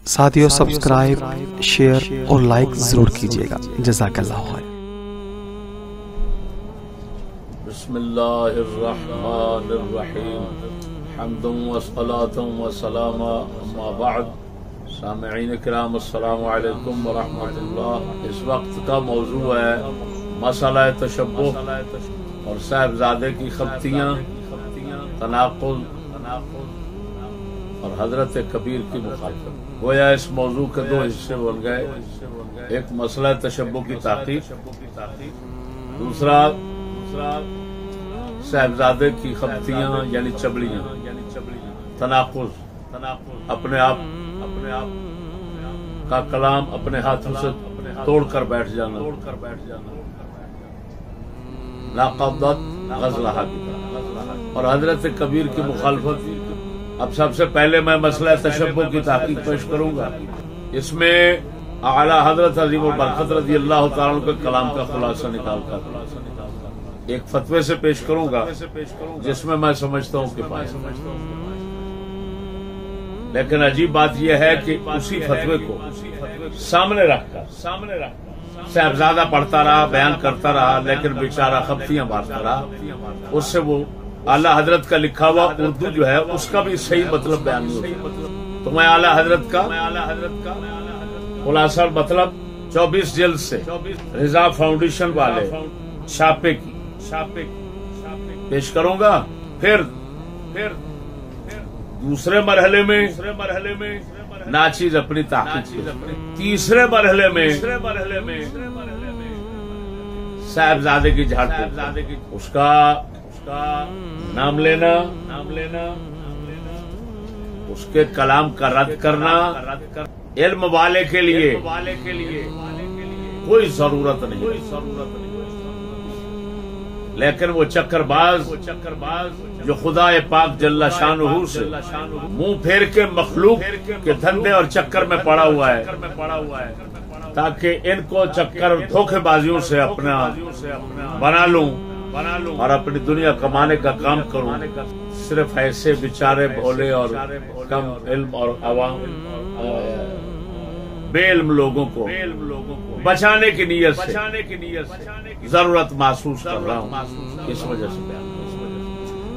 ساتھیو subscribe, share اور like ضرور کیجیے گا۔ جزاک اللہ خیر۔ بسم اللہ الرحمن الرحیم، حمدا وصلاۃ وسلام، اما بعد۔ سامعین کرام السلام علیکم ورحمۃ اللہ۔ اس وقت کا موضوع ہے مسئلہ تشبہ اور صاحبزادے کی خبطیاں، تناقض اور حضرت کبیر کی مخالفت۔ گویا اس موضوع کے دو حصے بن گئے، ایک مسئلہ تشبہ کی تحقیق، دوسرا صاحبزادے کی خبطیاں یعنی چبڑیاں، تناقض، اپنے آپ کا کلام اپنے ہاتھوں سے توڑ کر بیٹھ جانا، لاقبت غزلہ کی طرح، اور حضرت کبیر کی مخالفت۔ اب سب سے پہلے میں مسئلہ تشبہ کی تحقیق پیش کروں گا۔ اس میں اعلیٰ حضرت عظیم البرکت رضی اللہ تعالیٰ عنہ کے کلام کا خلاصہ نکال کر ایک فتوے سے پیش کروں گا، جس میں میں سمجھتا ہوں کہ لیکن عجیب بات یہ ہے کہ اسی فتوے کو سامنے رکھ کر صاحبزادہ پڑھتا رہا، بیان کرتا رہا، لیکن بیچارہ خبطیاں مارتا رہا۔ اس سے وہ اعلیٰ حضرت کا لکھا ہوا اردو جو ہے اس کا بھی صحیح مطلب بیان نہیں ہوتا۔ تو میں اعلیٰ حضرت کا خلاصہ مطلب 24 جلد سے رضا فاؤنڈیشن والے چھاپے کی پیش کروں گا۔ پھر دوسرے مرحلے میں ناچیز اپنی تحقیق، تیسرے مرحلے میں صاحبزادے کی جھاڑ، اس کا نام لینا، اس کے کلام کا رد کرنا۔ علم والے کے لیے کوئی ضرورت نہیں، لیکن وہ چکر باز جو خدا پاک جل شانہ سے منہ پھیر کے مخلوق کے دھندے اور چکر میں پڑا ہوا ہے، تاکہ ان کو چکر دھوکے بازیوں سے اپنا بنا لوں اور اپنی دنیا کمانے کا کام کروں۔ صرف ایسے بیچارے بھولے اور کم علم اور عوام بے علم لوگوں کو بچانے کی نیت سے ضرورت محسوس کر رہا ہوں۔ اس وجہ سے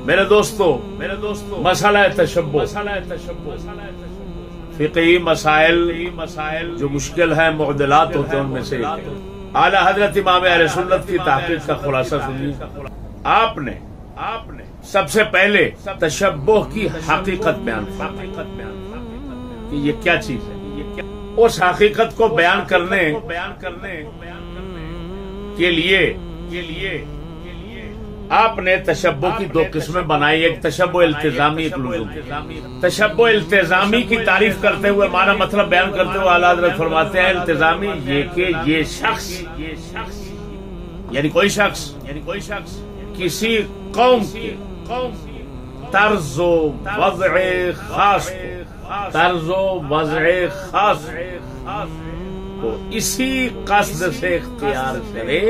میرے دوستو، مسئلہ تشبہ، فقہی مسائل جو مشکل ہیں، معضلات ہوتے ہیں، ان میں سے اعلیٰ حضرت امام اہل سنت کی تحقیق کا خلاصہ سنیے۔ آپ نے سب سے پہلے تشبہ کی حقیقت بیان کہ یہ کیا چیز ہے۔ اس حقیقت کو بیان کرنے کے لیے آپ نے تشبہ کی دو قسمیں بنائی، ایک تشبہ التزامی، ایک لزومی۔ تشبہ التزامی کی تعریف کرتے ہوئے، معنی مطلب بیان کرتے ہوئے اعلیٰ حضرت فرماتے ہیں التزامی یہ کہ یہ شخص یعنی کوئی شخص کسی قوم کے طرز و وضع خاص کو اسی قصد سے اختیار کرے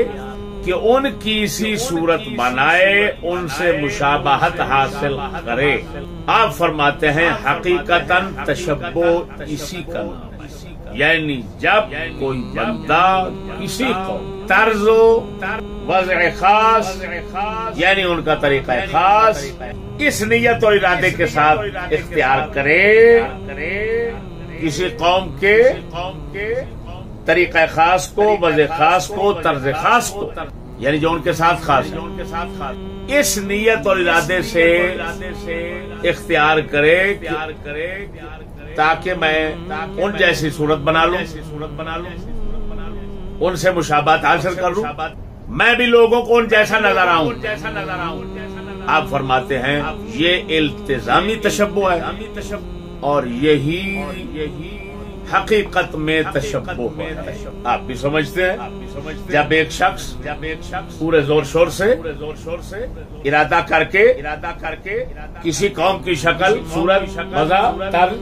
کہ ان کی اسی صورت بنائے، ان سے مشابہت حاصل کرے۔ آپ فرماتے ہیں حقیقتاً تشبہ اسی کا نام ہے، یعنی جب کوئی بندہ کسی کو طرز و وضع خاص یعنی ان کا طریقہ خاص اس نیت اور ارادے کے ساتھ اختیار کرے، کسی قوم کے طریقہ خاص کو، وضع خاص کو، طرز خاص کو، یعنی جو ان کے ساتھ خاص ہے، اس نیت اور ارادے سے اختیار کرے تاکہ میں ان جیسی صورت بنا لوں، ان سے مشابہت حاصل کر لوں، میں بھی لوگوں کو ان جیسا نظر آؤں۔ آپ فرماتے ہیں یہ التزامی تشبہ ہے، اور یہی حقیقت میں تشبہ ہے۔ آپ بھی سمجھتے ہیں جب ایک شخص پورے زور شور سے ارادہ کر کے کسی قوم کی شکل، صورت، وضع، طرز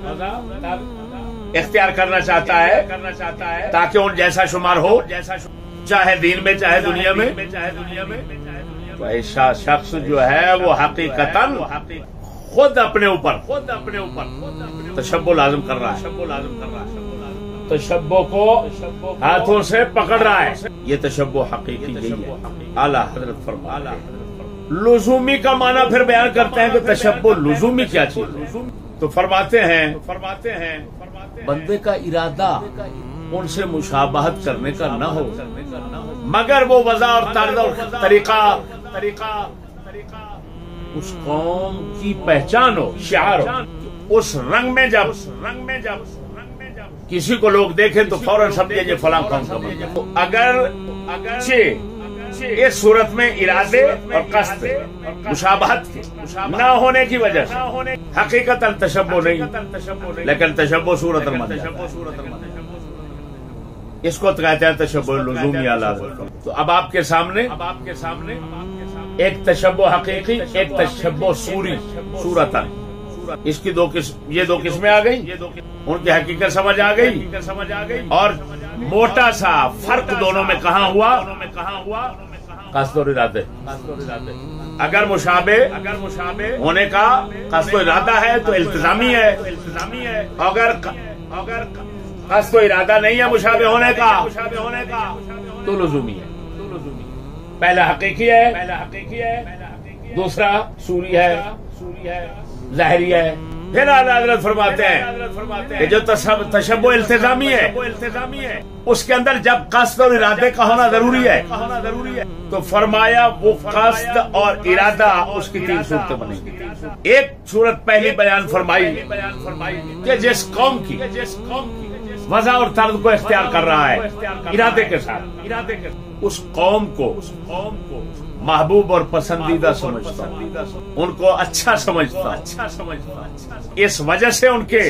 اختیار کرنا چاہتا ہے تاکہ ان جیسا شمار ہو، چاہے دین میں چاہے دنیا میں، تو ایسا شخص جو ہے وہ حقیقتاً خود اپنے اوپر تشبہ لازم کر رہا ہے، تشبہ کو ہاتھوں سے پکڑ رہا ہے، یہ تشبہ حقیقی یہی ہے۔ اعلیٰ حضرت فرماتے ہیں لزومی کا معنی پھر بیان کرتے ہیں کہ تشبہ لزومی کیا چیز ہے، تو فرماتے ہیں بندے کا ارادہ ان سے مشابہت کرنے کا نہ ہو، مگر وہ وضع اور طرز اور طریقہ اس قوم کی پہچان ہو، شعار ہو۔ اس رنگ میں جب کسی کو لوگ دیکھیں تو فوراً سمجھیں یہ فلاں قوم کا بندہ ہے۔ اگر اس صورت میں ارادے اور قصد مشابہت کے نہ ہونے کی وجہ سے حقیقتاً تشبہ نہیں، لیکن تشبہ صورت اس کو کہتے ہیں تشبہ لزومی اعلیٰ۔ تو اب آپ کے سامنے ایک تشبہ حقیقی، ایک تشبہ صورتاً، اس کی یہ دو قسمیں آ گئی، ان کی حقیقت سمجھ آ گئی، اور موٹا سا فرق دونوں میں کہاں ہوا؟ قصد اور ارادے۔ اگر مشابہ ہونے کا قصد و ارادہ ہے تو التزامی ہے، اگر قصد و ارادہ نہیں ہے مشابہ ہونے کا تو لزومی ہے۔ پہلا حقیقی ہے، دوسرا صوری ہے، ظاہری ہے۔ پھر اعلیٰ حضرت فرماتے ہیں کہ جو تشبہ التزامی ہے اس کے اندر جب قصد اور ارادے کا ہونا ضروری ہے تو فرمایا وہ قصد اور ارادہ اس کی تین صورتیں بنیں گی۔ ایک صورت پہلی بیان فرمائی کہ جس قوم کی وضع اور طرز کو اختیار کر رہا ہے ارادے کے ساتھ، اس قوم کو محبوب اور پسندیدہ سمجھتا ہوں، ان کو اچھا سمجھتا ہوں، اس وجہ سے ان کے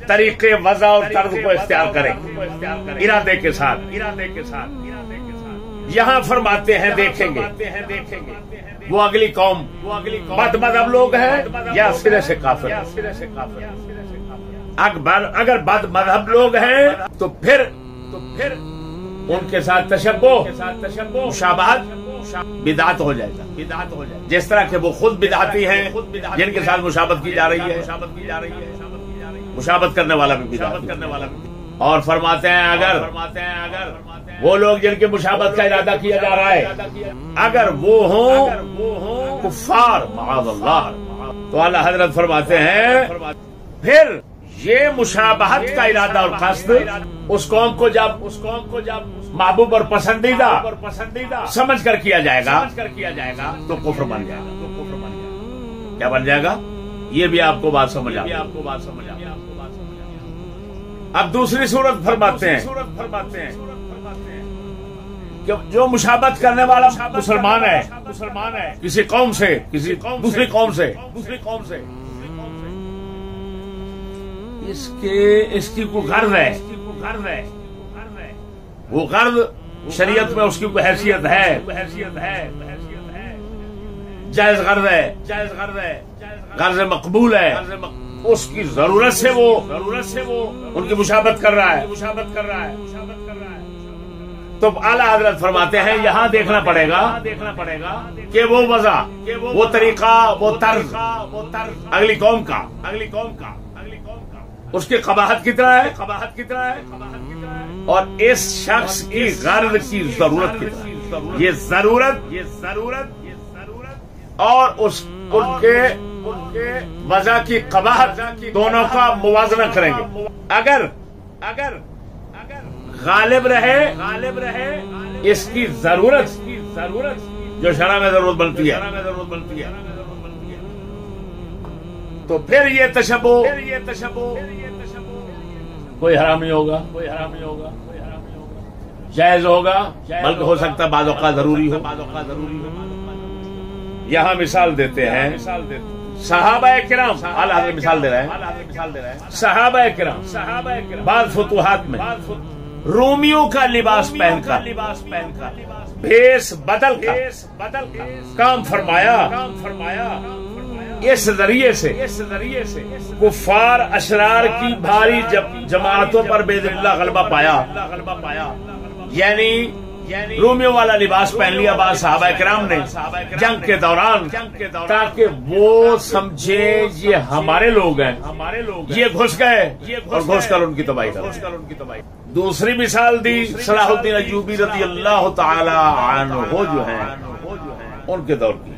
طریقے وضع اور طرز کو اختیار کریں ارادے کے ساتھ۔ یہاں فرماتے ہیں دیکھیں گے وہ اگلی قوم بد مذہب لوگ ہیں یا سرے سے کافر ہیں۔ اگر بد مذہب لوگ ہیں تو پھر ان کے ساتھ تشبہ مشابہت بدعت ہو جائے گا، جس طرح کہ وہ خود بدعتی ہیں جن کے ساتھ مشابہت کی جا رہی ہے، مشابہت کرنے والا بھی بدعت۔ اور فرماتے ہیں اگر وہ لوگ جن کے مشابہت کا ارادہ کیا جا رہا ہے اگر وہ ہوں کفار معاذ اللہ، تو اعلیٰ حضرت فرماتے ہیں پھر یہ مشابہت کا ارادہ اور قصد اس قوم کو جب محبوب اور پسندیدہ سمجھ کر کیا جائے گا تو کفر بن جائے گا۔ کیا بن جائے گا؟ یہ بھی آپ کو بات سمجھ آ گئی۔ اب دوسری صورت فرماتے ہیں کہ جو مشابہت کرنے والا مسلمان ہے کسی قوم سے، کسی دوسری قوم سے، اس کی کوئی غرض ہے، وہ غرض شریعت میں اس کی کوئی حیثیت ہے، جائز غرض ہے، غرض مقبول ہے، اس کی ضرورت سے وہ ان کی مشابہت کر رہا ہے، تو اعلیٰ حضرت فرماتے ہیں یہاں دیکھنا پڑے گا کہ وہ وضع، وہ طریقہ، وہ طرز اگلی قوم کا اس کی قباحت کتنا ہے اور اس شخص کی غرض کی ضرورت کتنا ہے۔ یہ ضرورت اور ان کے وضع کی قباحت دونوں کا موازنہ کریں گے۔ اگر غالب رہے اس کی ضرورت جو شرع میں ضرورت بنتی ہے تو پھر یہ تشبہ کوئی حرام نہیں ہوگا، جائز ہوگا، بلکہ ہو سکتا ہے بعض اوقات ضروری ہو۔ یہاں مثال دیتے ہیں صحابہ کرام، اعلیٰ حضرت مثال دے رہے ہیں صحابہ کرام بعض فتوحات میں رومیوں کا لباس پہن کر بھیس بدل کر کام فرمایا، اس ذریعے سے کفار اشرار کی بھاری جماعتوں پر باذن اللہ غلبہ پایا، یعنی رومیوں والا لباس پہن لیا بعض صحابہ کرام نے جنگ کے دوران، تاکہ وہ سمجھے یہ ہمارے لوگ ہیں، یہ گھس گئے اور گھس کر ان کی تباہی کر۔ دوسری مثال دی صلاح الدین ایوبی رضی اللہ تعالی عنہ جو ہیں ان کے دور کی،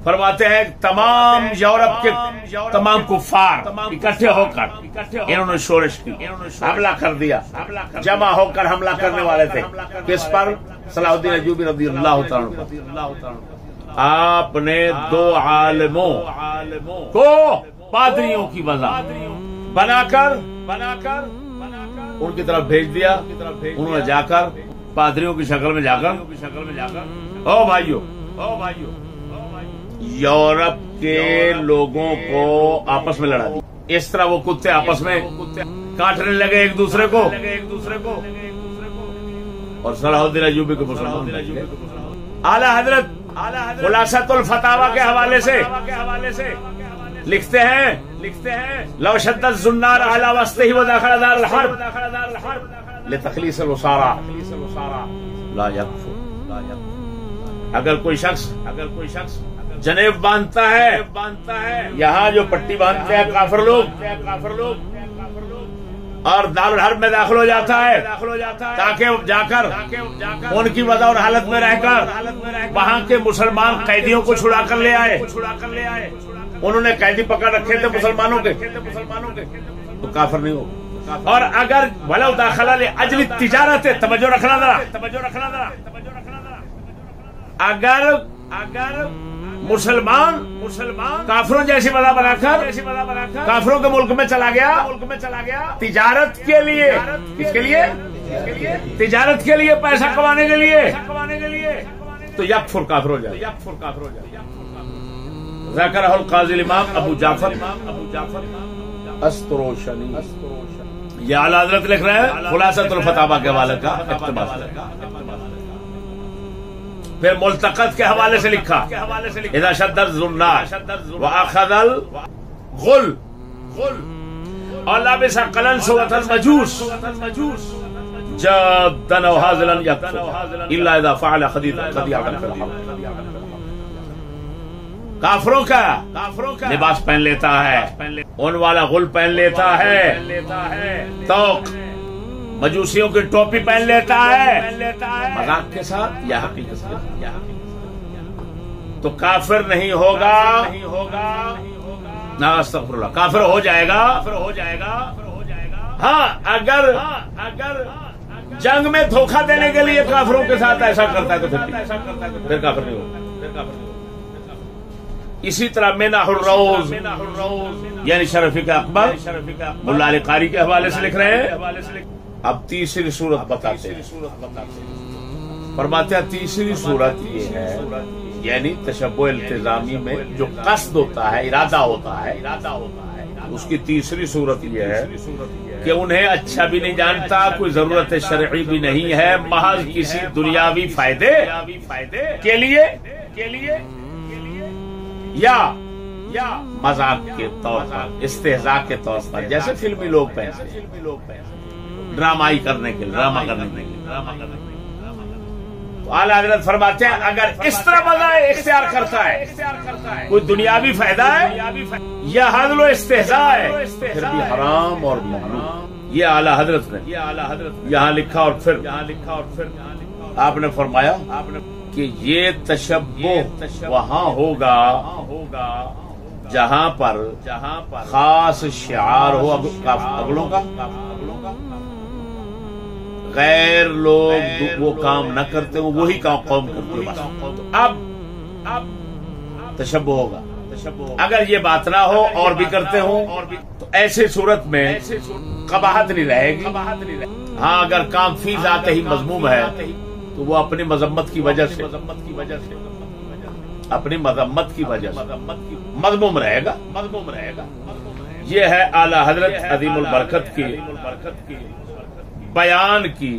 فرماتے ہیں تمام یورپ کے تمام کفار اکٹھے ہو کر انہوں نے شورش کی، حملہ کر دیا، جمع ہو کر حملہ کرنے والے تھے کس پر؟ صلاح الدین ایوبی رضی اللہ تعالیٰ عنہ۔ آپ نے دو عالموں کو پادریوں کی وضع بنا کر ان کی طرف بھیج دیا۔ انہوں نے جا کر پادریوں کی شکل میں جا کر او بھائیو یورپ کے لوگوں کو آپس میں لڑا دی۔ اس طرح وہ کتے آپس میں کاٹنے لگے ایک دوسرے کو، اور صلاح الدین ایوبی کو مسلمان اعلی حضرت خلاصۃ الفتاوی کے حوالے سے لکھتے ہیں لو شد الزنار علی وسطہ ودخل دار الحرب لتخلیص الوسارى لا یکفر۔ اگر کوئی شخص جنیب باندھتا ہے، یہاں جو پٹی باندھتے ہیں کافر لوگ، اور دار الحرب میں داخل ہو جاتا ہے تاکہ جا کر ان کی وضع اور حالت میں رہ کر وہاں کے مسلمان قیدیوں کو چھڑا کر لے آئے، انہوں نے قیدی پکڑ رکھے تھے مسلمانوں کے، تو کافر نہیں ہوگا۔ اور اگر ولو داخلہ لاجل تجارت، توجہ رکھنا ذرا، اگر مسلمان کافروں جیسی وضع بنا کر کافروں کے ملک میں چلا گیا تجارت کے لیے، کس کے لیے؟ تجارت کے لیے، پیسہ کمانے کے لیے، تو یکفر کافر ہو جائے۔ ذکرہ القاضی الامام ابو جعفر استروشنی، یہ اعلی حضرت لکھ رہے ہیں خلاصۃ الفتاوی کے حوالے کا اقتباس۔ پھر ملتقط کے حوالے سے لکھا اذا شد الزنار واخذ الغل اور لابس قلنس المجوس جادا وهازلا يكفر الا اذا فعل خديعه في الحرب۔ کافروں کا لباس پہن لیتا ہے، ان والا غل پہن لیتا ہے، توق مجوسیوں کی ٹوپی پہن لیتا ہے، مذاق کے ساتھ یا حقیقت کے، تو کافر نہیں ہوگا، نہ استغفر اللہ، کافر ہو جائے گا۔ ہاں اگر جنگ میں دھوکہ دینے کے لیے کافروں کے ساتھ ایسا کرتا ہے تو پھر کافر نہیں ہوگا۔ اسی طرح منح الروز یعنی شرفی کا اکبر ملا علی قاری کے حوالے سے لکھ رہے ہیں۔ اب تیسری صورت بتاتے ہیں، فرماتے ہیں تیسری صورت یہ ہے، یعنی تشبہ التزامی میں جو قصد ہوتا ہے، ارادہ ہوتا ہے، اس کی تیسری صورت یہ ہے کہ انہیں اچھا بھی نہیں جانتا، کوئی ضرورت شرعی بھی نہیں ہے، محض کسی دنیاوی فائدے کے لیے یا مذاق کے طور پر، استہزاء کے طور پر، جیسے فلمی لوگ پہنتے ہیں ڈرامائی کرنے کے لیے، تو اعلیٰ حضرت فرماتے ہیں اگر اس طرح مزہ اختیار کرتا ہے، کوئی دنیاوی فائدہ ہے یا حضل و استہزاء ہے، پھر بھی حرام اور ممنوع۔ یہ اعلیٰ حضرت نے یہاں لکھا، اور پھر آپ نے فرمایا کہ یہ تشبہ وہاں ہوگا جہاں پر خاص شعار ہو اگلوں کا، غیر لوگ وہ کام نہ کرتے ہو، وہی کام قوم کرتے ہو، اب تشبہ ہوگا۔ اگر یہ بات نہ ہو اور بھی کرتے ہوں تو ایسے صورت میں قباحت نہیں رہے گی۔ ہاں اگر کام فی ذات ہی مذموم ہے تو وہ اپنی مذمت کی وجہ سے مذموم رہے گا۔ یہ ہے اعلیٰ حضرت عظیم البرکت کی بیان کی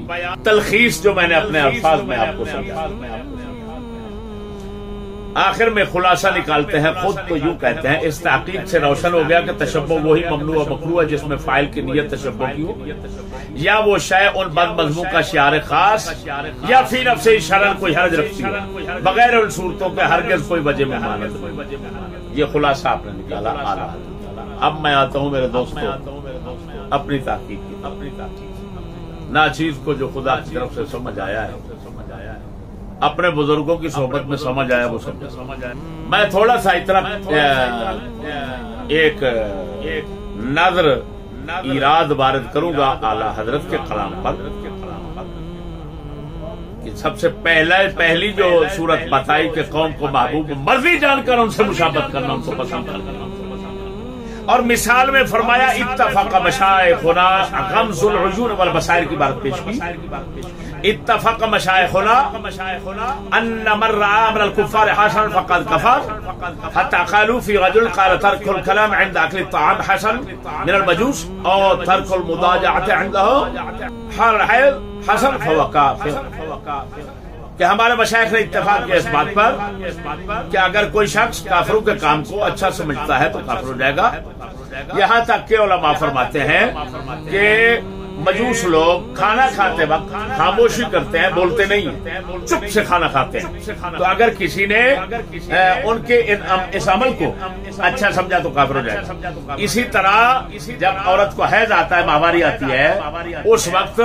تلخیص جو میں نے اپنے الفاظ میں آپ کو سمجھا۔ آخر میں خلاصہ نکالتے ہیں، خود تو یوں کہتے ہیں، اس تحقیق سے روشن ہو گیا کہ تشبہ وہی ممنوع و مکروہ ہے جس میں فاعل کی نیت تشبہ کی ہو، یا وہ شے ان بد مضمون کا شعار خاص یا فی نفس شرعن کوئی حرج رکھتی ہو، بغیر ان صورتوں کے ہرگز کوئی وجہ ممانعت نہیں۔ یہ خلاصہ آپ نے نکالا اعلیٰ۔ اب میں آتا ہوں میرے دوستوں اپنی تحقیق کی، ناچیز کو جو خدا کی طرف سے سمجھ آیا ہے، اپنے بزرگوں کی صحبت میں سمجھ آیا، وہ سمجھ آیا۔ میں تھوڑا سا اتنا ایک نظر ایراد وارد کروں گا اعلیٰ حضرت کے کلام پر کہ سب سے پہلی جو صورت بتائی کہ قوم کو محبوب مرضی جان کر ان سے مشابہت کرنا، ان کو پسند کرنا، اور مثال میں فرمایا اتفق مشائخنا غمز العیون والبصائر کی بات پیش کی۔ اتفق مشائخنا ان من رأى من الكفار حسنا فقد كفر حتى قالوا في رجل قال ترك الكلام عند اكل الطعام حسن من المجوس او ترك المضاجعة عنده حسن فهو كافر۔ کہ ہمارے مشائخ نے اتفاق کیا اس بات پر کہ اگر کوئی شخص کافروں کے کام کو اچھا سمجھتا ہے تو کافر ہو جائے گا۔ یہاں تک کہ علماء فرماتے ہیں کہ مجوس لوگ کھانا کھاتے وقت خاموشی کرتے ہیں، بولتے نہیں، چپ سے کھانا کھاتے ہیں، تو اگر کسی نے ان کے اس عمل کو اچھا سمجھا تو کافر ہو جائے گا۔ اسی طرح جب عورت کو حیض آتا ہے، ماہواری آتی ہے، اس وقت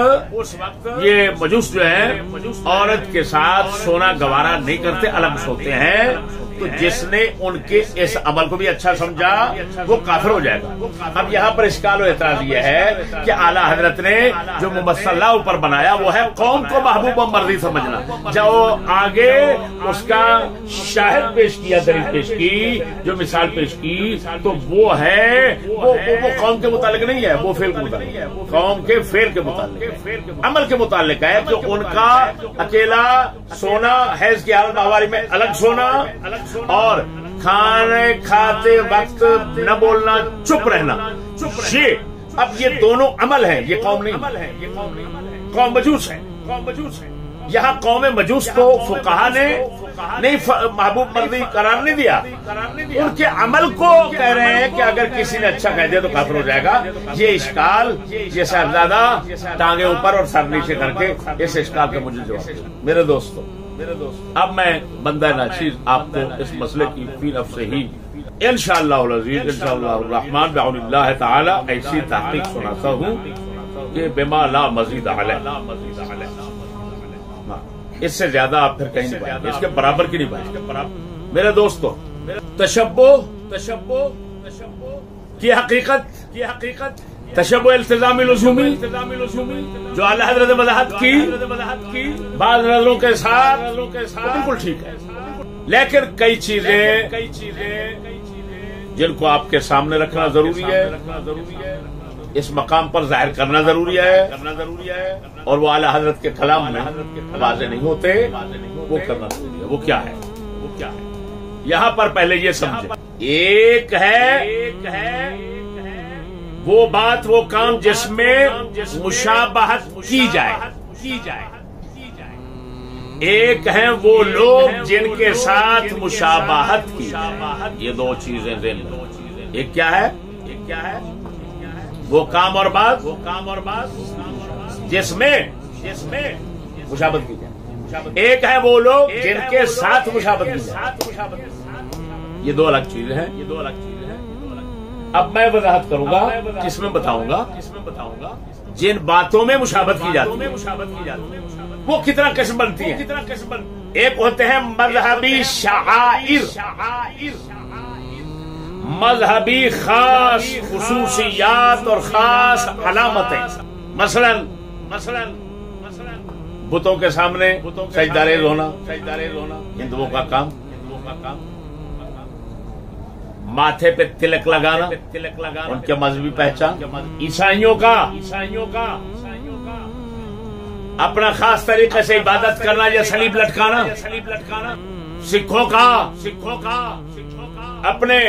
یہ مجوس جو ہیں عورت کے ساتھ سونا گوارا نہیں کرتے، الگ سوتے ہیں، تو جس نے ان کے اس عمل کو بھی اچھا سمجھا وہ کافر ہو جائے گا۔ اب یہاں پر اشکال و اعتراض یہ ہے کہ اعلیٰ حضرت نے جو ممثلہ اوپر بنایا وہ ہے قوم کو محبوب و مرضی سمجھنا، جو آگے اس کا شاہد پیش کیا، دلیل پیش کی، جو مثال پیش کی، تو وہ ہے وہ قوم کے متعلق نہیں ہے، وہ فعل کے متعلق ہے، قوم کے فعل کے متعلق، عمل کے متعلق ہے کہ ان کا اکیلا سونا، حیض کی حالت ماہواری میں الگ سونا، اور کھانے کھاتے وقت نہ بولنا، چپ رہنا، یہ اب یہ دونوں عمل ہیں، یہ قوم نہیں، قوم مجوس ہے۔ یہاں قوم مجوس کو فقہا نے نہیں محبوب مرضی قرار نہیں دیا، ان کے عمل کو کہہ رہے ہیں کہ اگر کسی نے اچھا کہہ دیا تو کافر ہو جائے گا۔ یہ اشکال، یہ صاحبزادہ ٹانگیں اوپر اور سر نیچے کر کے اس اشکال کا مجھے جواب دیا۔ میرے دوستو، اب میں بندہ ناچیز آپ کو اس مسئلے کی فی نفسہ ہی انشاءاللہ العزیز، انشاءاللہ الرحمن بعون اللہ تعالی ایسی تحقیق سناتا ہوں کہ بما لا مزید علیہ، اس سے زیادہ آپ پھر کہیں نہیں پائیں گے، اس کے برابر کی نہیں پائیں گے۔ میرے دوستو، تشبہ کی حقیقت تشبہ التزامی لزومی جو اعلیٰ حضرت نے وضاحت کی بعض نظروں کے ساتھ بالکل ٹھیک ہے، لیکن کئی چیزیں جن کو آپ کے سامنے رکھنا ضروری ہے، اس مقام پر ظاہر کرنا ضروری ہے، اور وہ اعلیٰ حضرت کے کلام میں واضح نہیں ہوتے، وہ کرنا ضروری ہے۔ وہ کیا ہے؟ یہاں پر پہلے یہ سمجھیں، ایک ہے وہ بات، وہ کام جس میں مشابہت کی جائے، ایک ہیں وہ لوگ جن کے ساتھ مشابہت کی جائے۔ یہ دو چیزیں ذہن میں، ایک کیا ہے؟ وہ کام اور بات جس میں مشابہت کی جائے، ایک ہے وہ لوگ جن کے ساتھ مشابہت کی جائے۔ یہ دو الگ چیزیں ہیں۔ اب میں وضاحت کروں گا، کس میں بتاؤں گا جن باتوں میں مشابہت کی جاتی ہے وہ کتنا قسم بنتی ہیں۔ ایک ہوتے ہیں مذہبی شعائر، مذہبی خاص خصوصیات اور خاص علامتیں، مثلا بتوں کے سامنے سجدہ ریز ہونا، ہندوؤں کا کام، ماتھے پہ تلک لگانا ان کے مذہبی پہچان، عیسائیوں کا اپنا خاص طریقے سے عبادت کرنا یا صلیب لٹکانا، سکھوں کا اپنے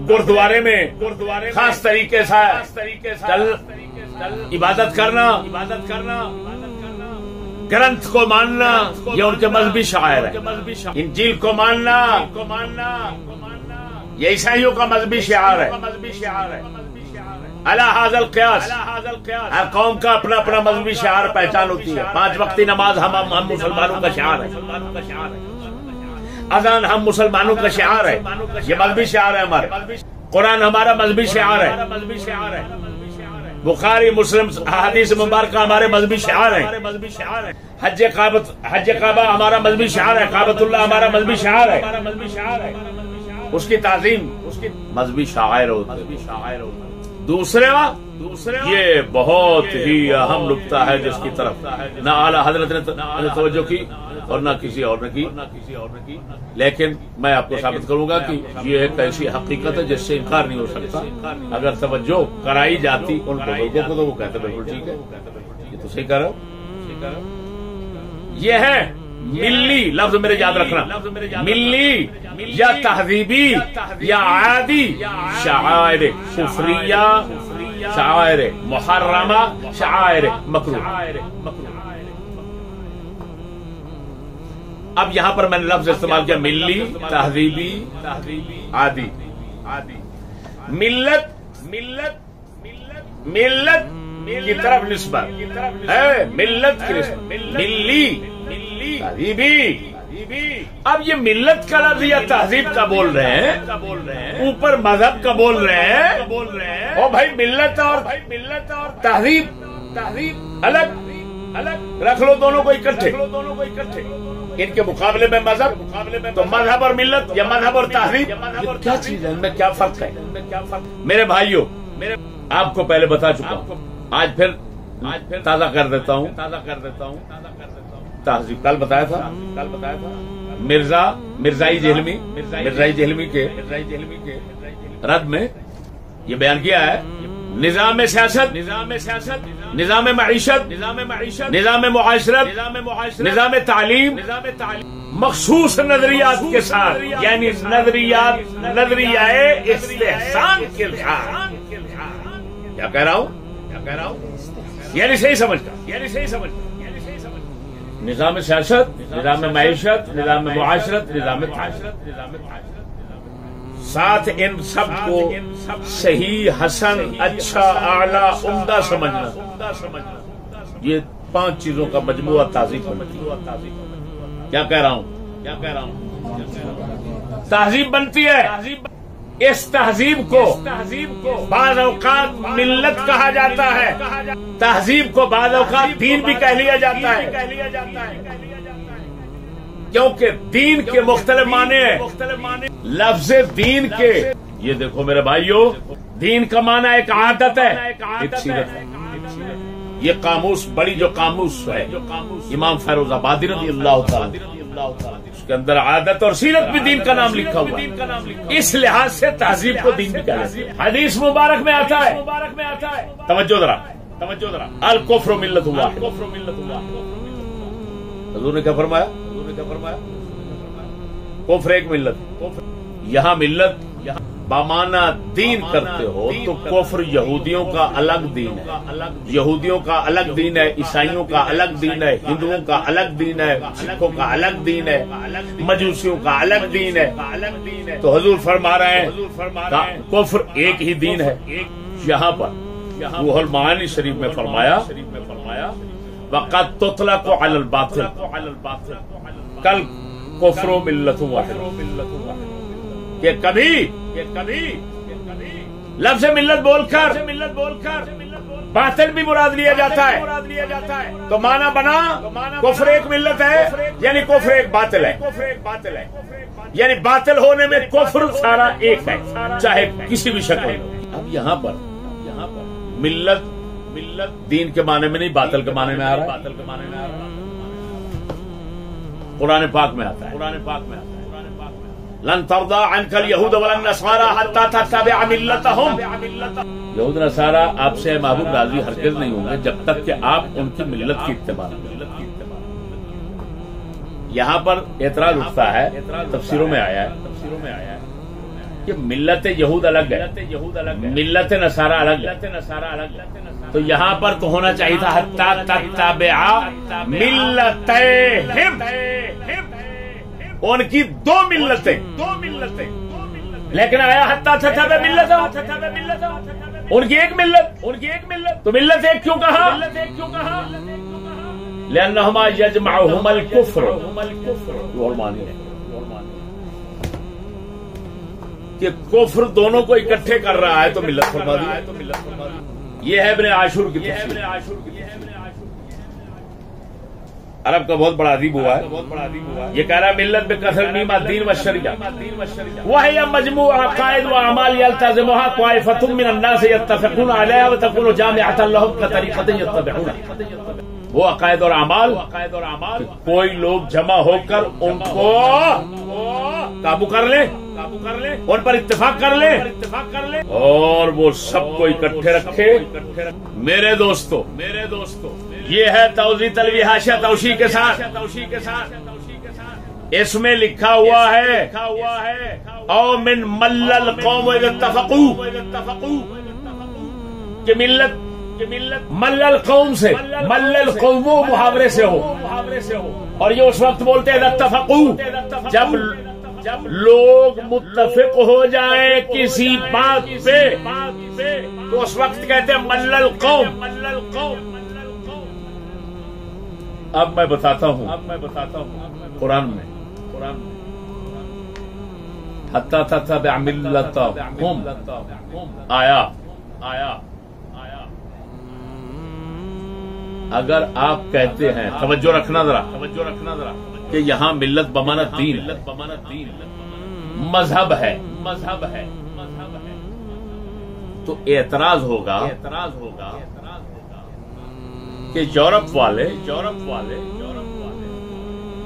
گردوارے میں خاص طریقے سے عبادت کرنا، گرنتھ کو ماننا یہ ان کے مذہبی شعائر ہے، انجیل کو ماننا یہ عیسائیوں کا مذہبی شعار ہے۔ علی ھذا القیاس ہر قوم کا اپنا اپنا مذہبی شعار پہچان ہوتی ہے۔ 5 وقتی نماز ہم مسلمانوں کا شعار ہے، اذان ہم مسلمانوں کا شعار ہے، یہ مذہبی شعار ہے ہمارا۔ قرآن ہمارا مذہبی شعار ہے، بخاری مسلم احادیث مبارکہ ہمارے مذہبی شعار ہیں، حج کعبہ ہمارا مذہبی شعار ہے، کعبۃ اللہ ہمارا مذہبی شعار ہے، اس کی تعظیم مذہبی شعائر ہوتے ہیں۔ دوسرا یہ بہت ہی اہم نکتہ ہے جس کی طرف نہ اعلیٰ حضرت نے توجہ کی اور نہ کسی اور نے کی، لیکن میں آپ کو ثابت کروں گا کہ یہ ایک ایسی حقیقت ہے جس سے انکار نہیں ہو سکتا۔ اگر توجہ کرائی جاتی ان بزرگوں کو تو وہ کہتے بالکل ٹھیک ہے، یہ تو صحیح کہہ رہا ہوں۔ یہ ہے ملی لفظ میرے یاد رکھنا، ملی یا تہذیبی یا عادی شعائر کفریہ، شعائر محرمہ، شعائر مکروہ۔ اب یہاں پر میں نے لفظ استعمال کیا ملی، تہذیبی، عادی۔ ملت کی طرف نسبت ہے، ملت کی نسبت، ملی، تہذیبی۔ اب یہ ملت کا لفظ یا تہذیب کا بول رہے ہیں، اوپر مذہب کا بول رہے ہیں، او بھائی ملت اور تہذیب الگ رکھ لو، دونوں کو اکٹھے، ان کے مقابلے میں مذہب، تو مذہب اور ملت یا مذہب اور تہذیب کیا چیز ہے، ان میں کیا فرق ہے؟ میرے بھائیوں آپ کو پہلے بتا چکا ہوں، آج پھر تازہ کر دیتا ہوں۔ تہذیب کل بتایا تھا، مرزائی جہلمی کے رد میں یہ بیان کیا ہے، نظام سیاست، نظام معیشت، نظام معاشرت، نظام تعلیم مخصوص نظریات کے ساتھ، یعنی نظریہ استحسان کے ساتھ، کیا کہہ رہا ہوں یعنی صحیح سمجھ نظام سیاست، نظام معیشت، نظام معاشرت، نظام ساتھ ان سب کو صحیح، حسن، اچھا، اعلیٰ، عمدہ سمجھنا، یہ 5 چیزوں کا مجموعہ تہذیب بنتی ہے۔ کیا کہہ رہا ہوں؟ تہذیب بنتی ہے۔ اس تہذیب کو بعض اوقات ملت کہا جاتا ہے، تہذیب کو بعض اوقات دین بھی کہہ لیا جاتا ہے، کیونکہ دین کے مختلف معنی ہیں۔ لفظ دین کے یہ دیکھو میرے بھائیوں، دین کا معنی ایک عادت ہے، ایک سیرت ہے۔ یہ قاموس، بڑی جو قاموس ہے امام فیروز آبادی رضی اللہ تعالی، اس کے اندر عادت اور سیرت بھی دین کا نام لکھا ہوا ہے، اس لحاظ سے تہذیب کو دین بھی کہتے ہیں۔ حدیث مبارک میں آتا ہے، توجہ ذرا، الکفر ملت واحد، حضور نے کیا فرمایا؟ کفر ایک ملت، یہاں ملت بامانہ دین کرتے ہو تو کفر یہودیوں کا الگ دین ہے، یہودیوں کا الگ دین ہے، عیسائیوں کا الگ دین ہے، ہندوؤں کا الگ دین ہے، سکھوں کا الگ دین ہے، مجوسیوں کا الگ دین ہے۔ تو حضور فرما رہے ہیں کفر ایک ہی دین ہے۔ یہاں پر روح المعانی شریف میں فرمایا وقد تطلق علی الباطل کل کفر ملت واحد، کہ کبھی لفظ ملت بول کر باطل بھی مراد لیا جاتا ہے، تو معنی بنا کفر ایک ملت ہے، یعنی کفر ایک باطل ہے، یعنی باطل ہونے میں کفر سارا ایک ہے، چاہے کسی بھی شکل میں۔ اب یہاں پر ملت دین کے معنی میں نہیں، باطل کے معنی میں آ رہا ہے، قرآن پاک میں آتا ہے لن ترضى عنك اليهود ولا النصارى حتى تتبع ملتهم، یہود نصارہ آپ سے محبوب راضی ہرگز نہیں ہوں گے جب تک کہ آپ ان کی ملت کی اتباع کریں۔ یہاں پر اعتراض اٹھتا ہے، تفسیروں میں آیا ہے کہ ملت یہود الگ ہے، ملت نصارہ الگ ہے۔ تو یہاں پر تو ہونا چاہیے تھا حتی تتبع ملتہم، ان کی دو ملتیں، لیکن آیا حتی تتبع ملتہم، ان کی ایک ملت، تو ملت ایک کیوں کہا؟ لأنہما یجمعہم الکفر، اور مانی ہے کہ کفر دونوں کو اکٹھے کر رہا ہے تو ملت فرما دی. یہ ہے ابن عاشور کی تفسیر. عرب کا بہت بڑا ادیب ہوا ہے. یہ کہہ رہا ہے ملت بکسر المیم الدین والشریعہ وہی مجموع عقائد واعمال یلتزمها طائفۃ من الناس یتفقون علیها وتكون جامعۃ لهم كطریقۃ یتبعونها. وہ عقائد اور اعمال کوئی لوگ جمع ہو کر ان کو قابو کر لیں، ان پر اتفاق کر لیں اور وہ سب کو اکٹھے رکھے. میرے دوستو یہ ہے توضیح تلوی حاشیہ توشیح کے ساتھ. اس میں لکھا ہوا ہے او من مل القوم اذا اتفقوا کہ ملت مل القوم سے مل القوم محاورے سے ہو، اور یہ اس وقت بولتے ہیں اتفقوا جب لوگ متفق ہو جائیں کسی بات پہ تو اس وقت کہتے ہیں مل القوم. اب میں بتاتا ہوں قرآن میں حتی تتبع ملتہم آیا. اگر آپ کہتے ہیں توجہ رکھنا ذرا کہ یہاں ملت بمانا دین مذہب ہے تو اعتراض ہوگا کہ یورپ والے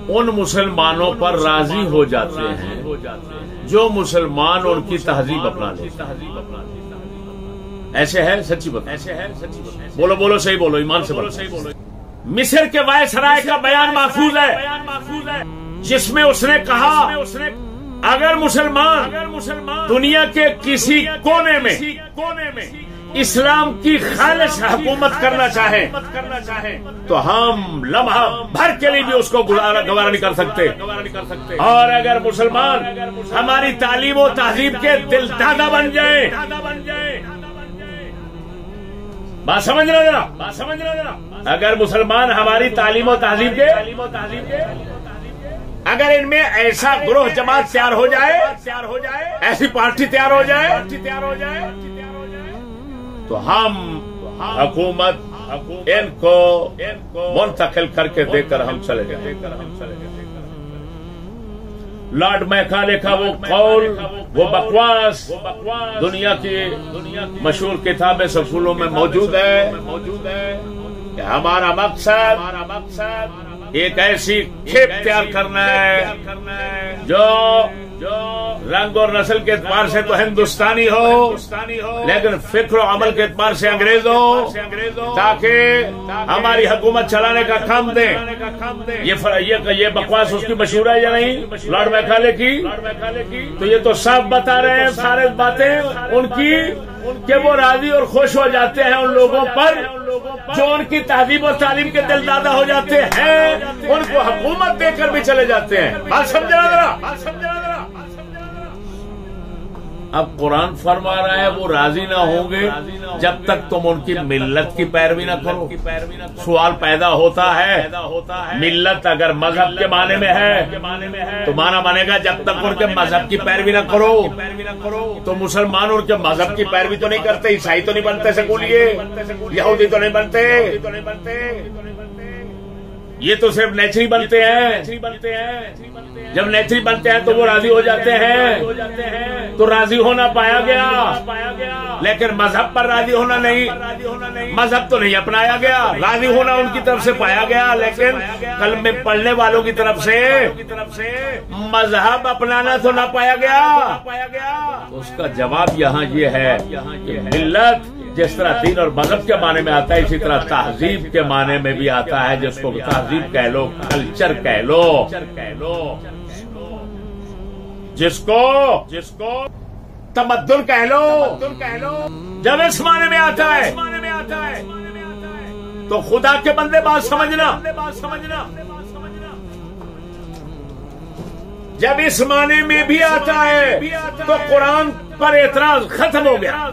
ان مسلمانوں پر راضی ہو جاتے ہیں جو مسلمان ان کی تہذیب اپنا لیتے ہیں. ایسے ہے سچی بات، بولو صحیح بولو، ایمان سے بولو. مصر کے وائسرائے کا بیان محفوظ ہے جس میں اس نے کہا اگر مسلمان دنیا کے کسی کونے میں اسلام کی خالص حکومت کرنا چاہے تو ہم لمحہ بھر کے لیے بھی اس کو گوارا نہیں کر سکتے، اور اگر مسلمان ہماری تعلیم و تہذیب کے دل دادا بن جائیں. بات سمجھ رہے ذرا، اگر مسلمان ہماری تعلیم و تہذیب کے اگر ان میں ایسا گروہ جماعت تیار ہو جائے، ایسی پارٹی تیار ہو جائے تو ہم حکومت ان کو منتقل کر کے دے کر ہم چلے جائیں. لارڈ میکالے کا وہ قول، وہ بکواس دنیا کی مشہور کتابیں سکولوں میں موجود ہے کہ ہمارا مقصد ایک ایسی کھیپ تیار کرنا ہے جو رنگ اور نسل کے اعتبار سے تو ہندوستانی ہو لیکن فکر و عمل کے اعتبار سے انگریز ہو، تاکہ ہماری حکومت چلانے کا کام دیں. یہ بکواس اس کی مشہور ہے یا نہیں لارڈ میکالے کی؟ تو یہ تو صاف بتا رہے ہیں سارے باتیں ان کی کہ وہ راضی اور خوش ہو جاتے ہیں ان لوگوں پر جو ان کی تہذیب اور تعلیم کے دل دادا ہو جاتے ہیں، ان کو حکومت دے کر بھی چلے جاتے ہیں. بات سمجھنا ذرا. اب قرآن فرما رہا ہے وہ راضی نہ ہوں گے جب تک تم ان کی ملت کی پیروی نہ کرو. سوال پیدا ہوتا ہے ملت اگر مذہب کے معنی میں ہے تو معنی بنے گا جب تک ان کے مذہب کی پیروی نہ کرو. تو مسلمان ان کے مذہب کی پیروی تو نہیں کرتے، عیسائی تو نہیں بنتے، سکولیے یہودی تو نہیں بنتے، یہ تو صرف نیچری بنتے ہیں. جب نیچری بنتے ہیں تو وہ راضی ہو جاتے ہیں، تو راضی ہونا پایا گیا لیکن مذہب پر راضی ہونا نہیں. مذہب تو نہیں اپنایا گیا، راضی ہونا ان کی طرف سے پایا گیا لیکن کلمے پڑھنے والوں کی طرف سے مذہب اپنانا تو نہ پایا گیا. اس کا جواب یہاں یہ ہے کہ ملت جس طرح دین اور مذہب کے معنی میں آتا ہے اسی طرح تہذیب کے معنی میں بھی آتا ہے، جس کو تہذیب کہہ لو، کلچر کہہ لو، جس کو تمدن کہہ لو. جب اس معنی میں آتا ہے تو خدا کے بندے بات سمجھنا، جب اس معنی میں بھی آتا ہے تو قرآن پر اعتراض ختم ہو گیا۔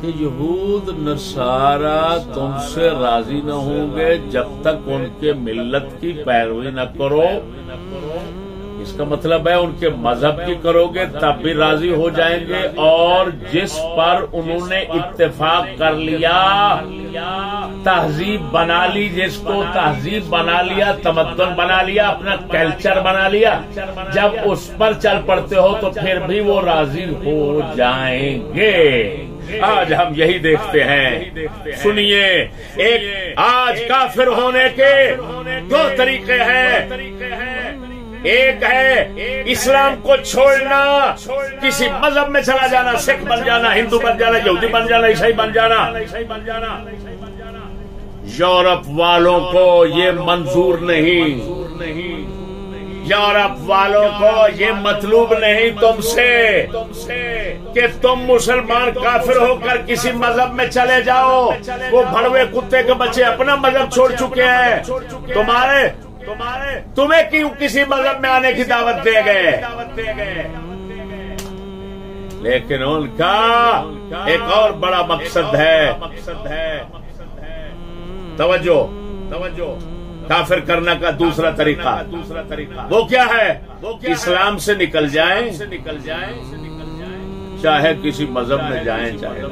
کہ یہود نصارہ تم سے راضی نہ ہوں گے جب تک ان کے ملت کی پیروی نہ کرو۔ اس کا مطلب ہے ان کے مذہب کی کرو گے تب بھی راضی ہو جائیں گے، اور جس پر انہوں نے اتفاق کر لیا، تہذیب بنا لی، جس کو تہذیب بنا لیا، تمدن بنا لیا، اپنا کلچر بنا لیا، جب اس پر چل پڑتے ہو تو پھر بھی وہ راضی ہو جائیں گے۔ آج ہم یہی دیکھتے ہیں۔ سنیے، ایک آج کافر ہونے کے دو طریقے ہیں۔ ایک ہے اسلام کو چھوڑنا، کسی مذہب میں چلا جانا، سکھ بن جانا، ہندو بن جانا، یہودی بن جانا، عیسائی بن جانا۔ یورپ والوں کو یہ منظور نہیں، یورپ والوں کو یہ مطلوب نہیں تم سے کہ تم مسلمان کافر ہو کر کسی مذہب میں چلے جاؤ۔ وہ بھڑوے کتے کے بچے اپنا مذہب چھوڑ چکے ہیں، تمہیں کیوں کسی مذہب میں آنے کی دعوت دے گئے؟ لیکن ان کا ایک اور بڑا مقصد ہے، توجہ، کافر کرنے کا دوسرا طریقہ۔ وہ کیا ہے؟ اسلام سے نکل جائیں، چاہے کسی مذہب میں جائیں، چاہے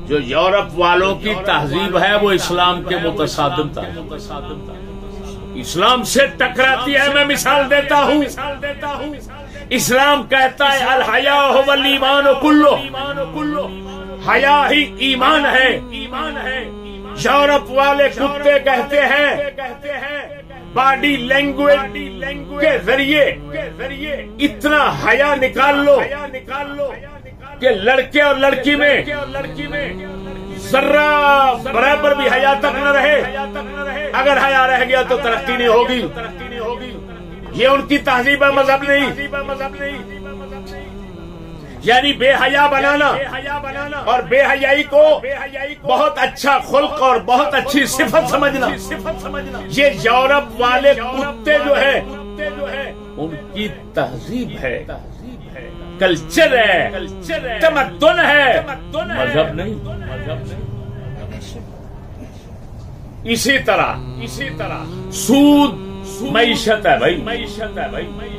جو یورپ والوں کی تہذیب ہے وہ اسلام کے متصادم تھا، اسلام سے ٹکراتی ہے۔ میں مثال دیتا ہوں، اسلام کہتا ہے الحیا هو الایمان کلہ، حیا ہی ایمان ہے۔ یورپ والے کتے کہتے ہیں باڈی لینگویج کے ذریعے اتنا حیا نکال لو کہ لڑکے اور لڑکی میں ذرہ برابر بھی حیا تک نہ رہے۔ اگر حیا رہ گیا تو ترقی نہیں ہوگی۔ یہ ان کی تہذیب ہے، مذہب نہیں۔ یعنی بے حیا بنانا اور بے حیائی کو بہت اچھا خلق اور بہت اچھی صفت سمجھنا، یہ یورپ والے کتے جو ہیں ان کی تہذیب ہے، کلچر ہے، تمدن ہے، مذہب نہیں۔ اسی طرح سود معیشت ہے بھائی،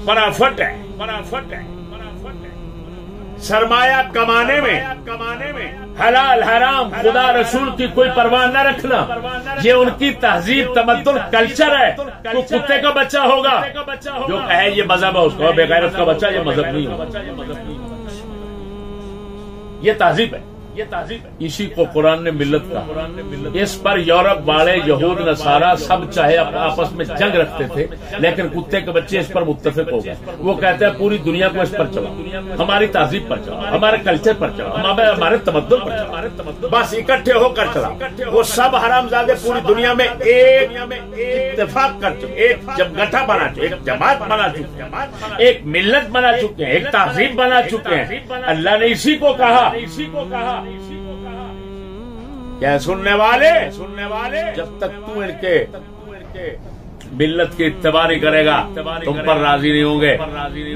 پرافٹ ہے۔ سرمایہ کمانے میں حلال حرام خدا رسول کی کوئی پرواہ نہ رکھنا، یہ ان کی تہذیب، تمدن، کلچر ہے۔ تو کتے کا بچہ ہوگا جو کہے یہ مذہب ہے، اس کو بے غیرت کا بچہ، یہ مذہب نہیں ہے، یہ تہذیب ہے۔ اسی کو قرآن نے ملت کہا۔ اس پر یورپ والے، یہود، نصارہ سب چاہے آپس میں جنگ رکھتے تھے، لیکن کتے کے بچے اس پر متفق ہو گئے۔ وہ کہتے ہیں پوری دنیا کو اس پر چلاؤ، ہماری تہذیب پر چلاؤ، ہمارے کلچر پر چلاؤ، ہمارے تمدن پر چلاؤ، بس اکٹھے ہو کر چلاؤ۔ وہ سب حرامزادے پوری دنیا میں ایک اتفاق کر چکے، ایک جب گٹھا بنا چکے، ایک جماعت بنا چکے ہیں، ایک ملت بنا چکے ہیں، ایک تہذیب بنا چکے ہیں۔ اللہ نے اسی کو کہا کیا سننے والے جب تک تو ان کے ملت کی اتباع نہیں کرے گا تم پر راضی نہیں ہوں گے۔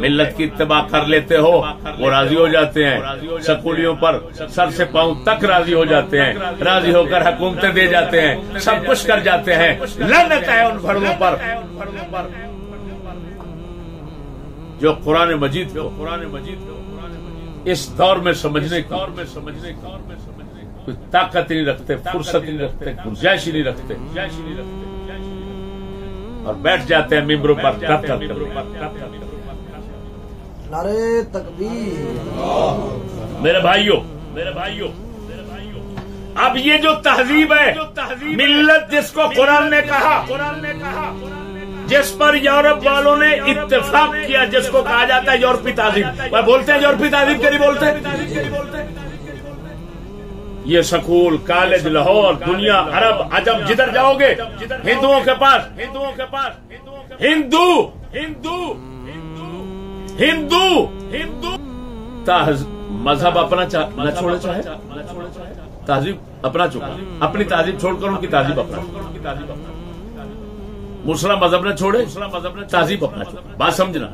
ملت کی اتباع کر لیتے ہو وہ راضی ہو جاتے ہیں، سکولیوں پر سر سے پاؤں تک راضی ہو جاتے ہیں، راضی ہو کر حکومتیں دے جاتے ہیں، سب کچھ کر جاتے ہیں۔ لعنت ہے ان بھڑووں پر جو قرآن مجید اس دور میں سمجھنے کی کوئی طاقت نہیں رکھتے، فرصت نہیں رکھتے، گنجائش نہیں رکھتے، اور بیٹھ جاتے ہیں ممبروں پر ٹپ ٹپ کر۔ نعرہ تکبیر۔ میرے بھائیوں، اب یہ جو تہذیب ہے، ملت جس کو قرآن نے کہا، جس پر یورپ والوں نے اتفاق کیا، جس کو کہا جاتا ہے یورپی تہذیب، وہ بولتے ہیں یورپی تہذیب کے نہیں بولتے۔ یہ سکول، کالج، لاہور، دنیا، عرب، عجم جدھر جاؤ گے ہندوؤں کے پاس ہندو مذہب اپنا نہ چھوڑے چاہے تہذیب اپنا چکا اپنی تہذیب چھوڑ کر ان کی تہذیب اپنا مسلم مذہب نہ چھوڑے تہذیب اپنا چکا بات سمجھنا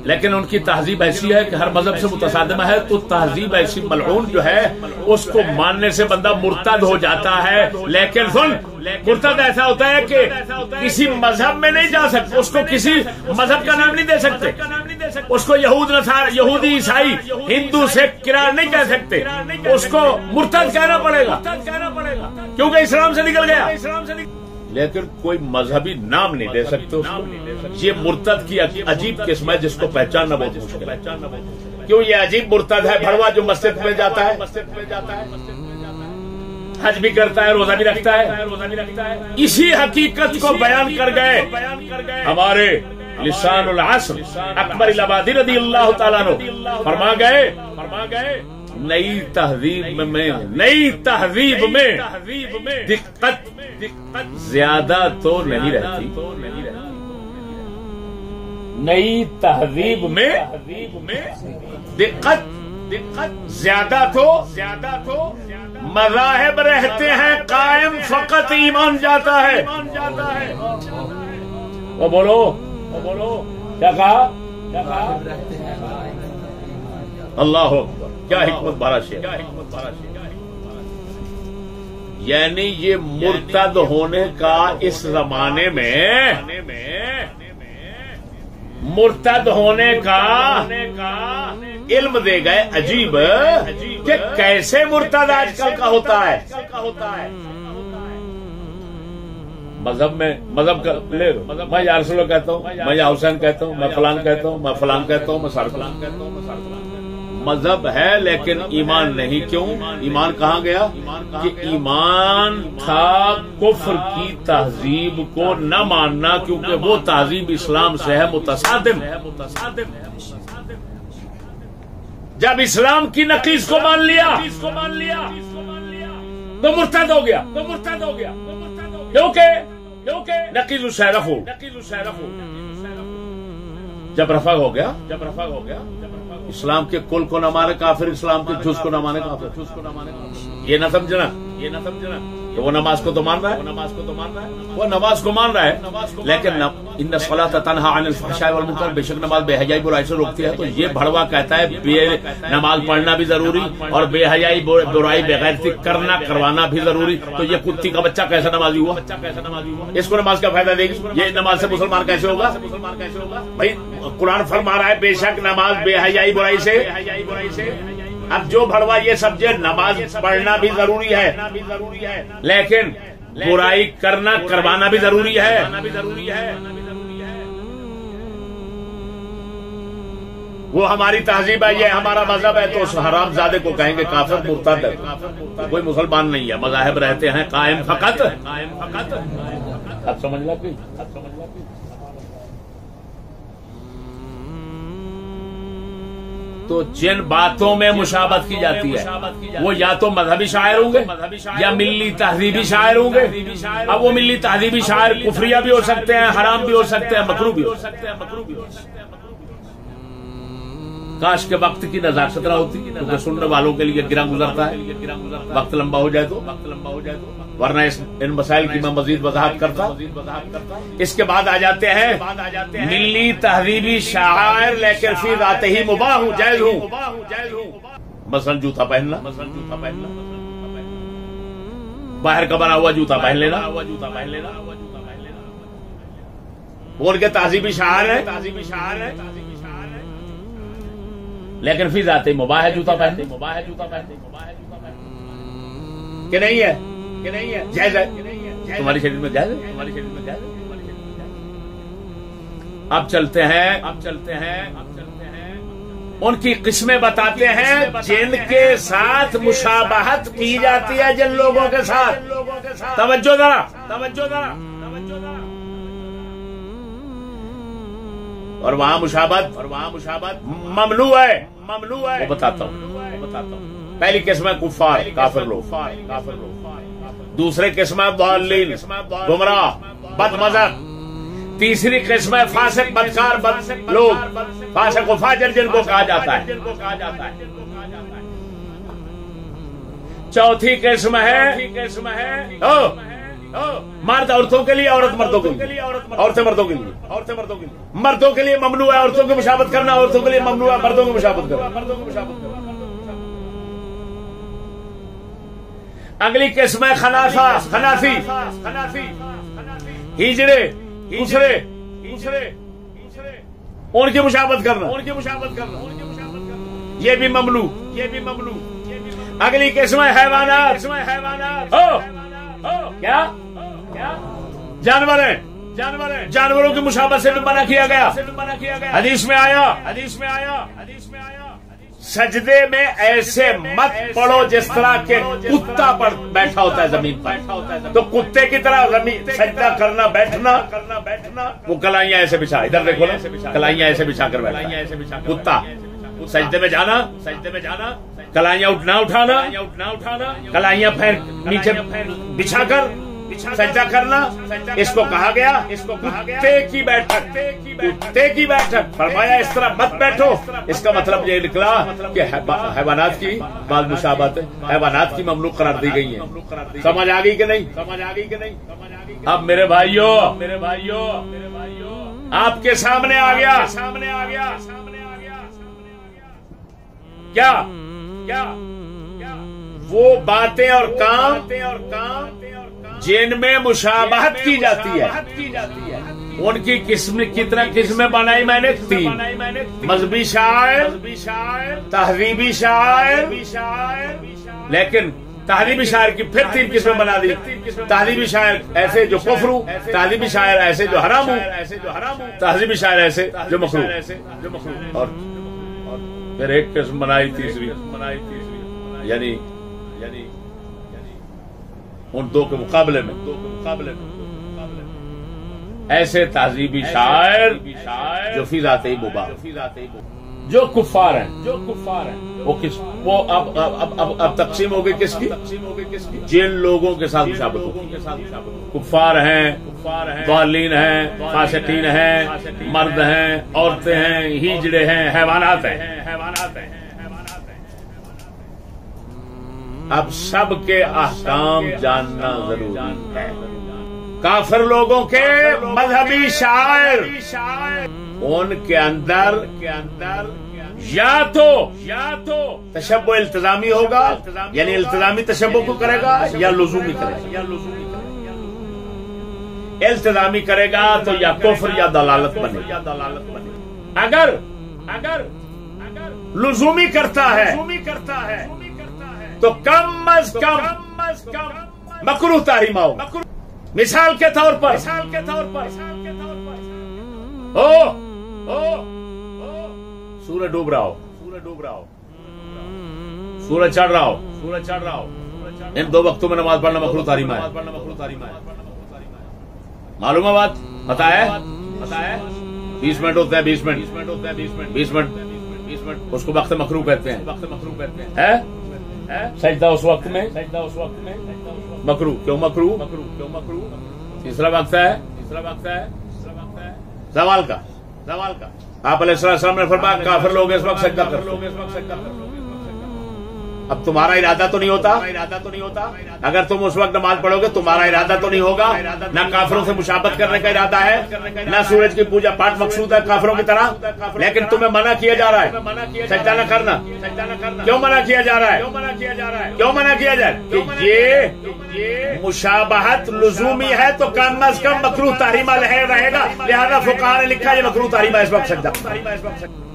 لیکن ان کی تہذیب ایسی ہے کہ ہر مذہب سے متصادم ہے تو تہذیب ایسی ملعون جو ہے اس کو ماننے سے بندہ مرتد ہو جاتا ہے لیکن سن مرتد ایسا ہوتا ہے کہ کسی مذہب میں نہیں جا سکتے اس کو کسی مذہب کا نام نہیں دے سکتے اس کو یہودی عیسائی ہندو سے قرار نہیں کہہ سکتے اس کو مرتد کہنا پڑے گا کیونکہ اسلام سے نکل گیا لیکن کوئی مذہبی نام نہیں دے سکتے اس کو یہ مرتد کی عجیب قسم ہے جس کو پہچاننا بہت مشکل ہے کیوں یہ عجیب مرتد ہے بھڑوا جو مسجد میں جاتا ہے حج بھی کرتا ہے روزہ بھی رکھتا ہے اسی حقیقت کو بیان کر گئے ہمارے لسان العصر اکبر العبادی رضی اللہ تعالیٰ عنہ فرما گئے نئی تہذیب میں دقت زیادہ تو نہیں رہتی نئی تہذیب میں دقت زیادہ تو مذاہب رہتے ہیں قائم فقط ایمان جاتا ہے وہ بولو کیا کہا اللہ کیا حکمت بارہ شیر یعنی یہ مرتد ہونے کا اس زمانے میں مرتد ہونے کا علم دے گئے عجیب کہ کیسے مرتد آج کل کا ہوتا ہے مذہب کا لے لو میں یا رسول اللہ کہتا ہوں میں یا حسین کہتا ہوں میں فلان کہتا ہوں میں فلان کہتا ہوں میں سار فلان کہتا ہوں مذہب ہے لیکن ایمان نہیں کیوں ایمان کہاں گیا کہ ایمان تھا کفر کی تہذیب کو نہ ماننا کیونکہ وہ تہذیب اسلام سے ہے متصادم جب اسلام کی نقیض کو مان لیا تو مرتد ہو گیا کیونکہ نقیض الشرف ہو جب رفع ہو گیا اسلام کے کل کو نہ مانے کافر اسلام کے جز کو نہ مانے کافر یہ نہ سمجھنا کہ وہ نماز کو تو مان رہا ہے وہ نماز کو مان رہا ہے لیکن ان الصلاۃ تنہی عن الفحشاء والمنکر بے شک نماز بے حیائی برائی سے روکتی ہے تو یہ بھڑوا کہتا ہے نماز پڑھنا بھی ضروری اور بے حیائی برائی بغیرتی کروانا بھی ضروری تو یہ کتی کا بچہ کیسا نمازی ہوا اس کو نماز کا فائدہ دے گی یہ نماز سے مسلمان کیسے ہوگا بھائی قرآن فرما رہا ہے بے شک نماز بے حیائی برائی سے اب جو بھڑوا یہ سمجھے نماز پڑھنا بھی ضروری ہے لیکن برائی کروانا بھی ضروری ہے وہ ہماری تہذیب ہے یہ ہمارا مذہب ہے تو اس حرام زادے کو کہیں گے کافر مرتد ہے کوئی مسلمان نہیں ہے مذاہب رہتے ہیں قائم فقط اب سمجھ لو کہ تو جن باتوں میں مشابہت کی جاتی ہے وہ یا تو مذہبی شاعر ہوں گے یا ملی تہذیبی شاعر ہوں گے اب وہ ملی تہذیبی شاعر کفریہ بھی ہو سکتے ہیں حرام بھی ہو سکتے ہیں مکروہ بھی ہو سکتے ہیں کاش کے وقت کی نزاکت نہ ہوتی کیونکہ سننے والوں کے لیے گراں گزرتا ہے وقت لمبا ہو جائے تو ورنہ ان مسائل کی میں مزید وضاحت کرتا اس کے بعد آ جاتے ہیں ملی تہذیبی شاعر لیکن فی ذاتہ ہی مباح ہوں جائز ہوں مثلا جوتا پہننا باہر کا بنا ہوا جوتا پہن لینا وہ ان کے تہذیبی شاعر ہے لیکن فی ذاتہ مباح ہے جوتا پہننے کہ نہیں ہے جائز ہے تمہاری شریعت میں جائز ہے اب چلتے ہیں ان کی قسمیں بتاتے ہیں جن کے ساتھ مشابہت کی جاتی ہے جن لوگوں کے ساتھ توجہ ذرا اور وہاں مشابہت ممنوع ہے وہ بتاتا ہوں پہلی قسم ہے کفار کافر لوگ دوسرے قسم ہے ضالین گمراہ بد مذہب تیسری قسم ہے فاسق بدکار لوگ، فاسق و فاجر جن کو کہا جاتا ہے۔ چوتھی قسم ہے مرد عورتوں کے لیے، عورت مردوں کے لیے، عورتیں مردوں کے لیے، مردوں کے لیے ممنوع ہے عورتوں کی مشابہت کرنا، عورتوں کے لیے ممنوع ہے مردوں کی مشابہت کرنا۔ اگلی قسم ہے خناسی، ہجڑے دوسرے ان کی مشابہت کرنا، یہ بھی ممنوع۔ اگلی قسم ہے حیوانات، کیا جانور ہیں، جانوروں کی مشابہت سے بھی منع کیا گیا۔ حدیث میں آیا سجدے میں ایسے مت پڑو جس طرح کے کتا پر بیٹھا ہوتا ہے زمین پر، تو کتے کی طرح سجدہ کرنا بیٹھنا، وہ کلائیاں ایسے بچھا، ادھر دیکھو نا، کلائیاں ایسے بچھا کر بیٹھا کتا۔ سجدے میں جانا، کلائیاں اٹھانا، کلائیاں پھر نیچے بچھا کر سجدہ کرنا، اس کو کہا گیا کتے کی بیٹھک۔ فرمایا اس طرح مت بیٹھو، اس کا مطلب یہ نکلا کہ حیوانات کی بعض مشابہت حیوانات کی ممنوع قرار دی گئی ہیں۔ سمجھ آ گئی کہ نہیں؟ اب میرے بھائیوں آپ کے سامنے آ گیا کیا وہ باتیں اور کام جن میں مشابہت کی جاتی ہے، ان کی کتنا قسمیں بنائی میں نے؟ 3، مذہبی شاعر، تہذیبی شاعر، لیکن تہذیبی شاعر کی پھر 3 قسمیں بنا دی۔ تہذیبی شاعر ایسے جو کفر ہو، تہذیبی شاعر ایسے جو حرام ہو، تہذیبی شاعر ایسے جو مکروہ، اور پھر ایک قسم بنائی تیسری، یعنی ان 2 کے مقابلے میں ایسے تہذیبی شاعر جو فی ذاتی مباح، جو کفار ہیں، وہ اب تقسیم ہو گئی کس کی؟ جن لوگوں کے ساتھ مشابہت ہوتی، کفار ہیں، ضالین ہیں، فاسقین ہیں، مرد ہیں، عورتیں ہیں، ہجڑے ہیں، حیوانات ہیں۔ اب سب کے احکام جاننا ضروری ہے۔ کافر لوگوں کے مذہبی شاعر، ان کے اندر یا تو تشبہ التزامی ہوگا، یعنی التزامی تشبہ کو کرے گا، یا لزومی کرے گا۔ التزامی کرے گا تو یا کفر یا دلالت بنے گا۔ اگر لزومی کرتا ہے تو کم از کم مکروہ تحریمہ ہو۔ مثال کے طور پر سورج ڈوب رہا ہو، سورج چڑھ رہا ہو، ان 2 وقتوں میں نماز پڑھنا مکروہ تحریمہ ہے۔ معلوم ہے بات؟ پتہ ہے 20 منٹ ہوتے ہیں، 20 منٹ اس کو وقت مکروہ کہتے ہیں۔ سجدہ اس وقت میں مکروہ، کیوں مکروہ؟ تیسرا وقت ہے زوال کا۔ آپ علیہ السلام نے فرمایا کافر لوگ اس وقت سجدہ کرتے۔ اب تمہارا ارادہ تو نہیں ہوتا، اگر تم اس وقت نماز پڑھو گے تمہارا ارادہ تو نہیں ہوگا، نہ کافروں سے مشابہت کرنے کا ارادہ ہے، نہ سورج کی پوجا پاٹ مقصود ہے کافروں کی طرح، لیکن تمہیں منع کیا جا رہا ہے سجدہ نہ کرنا۔ کیوں منع کیا جا رہا ہے؟ کہ یہ مشابہت لزومی ہے تو کم از کم مکروہ تحریمہ رہے گا، لہذا فقہاء نے لکھا یہ مکروہ تحریمہ اس وقت سجدہ۔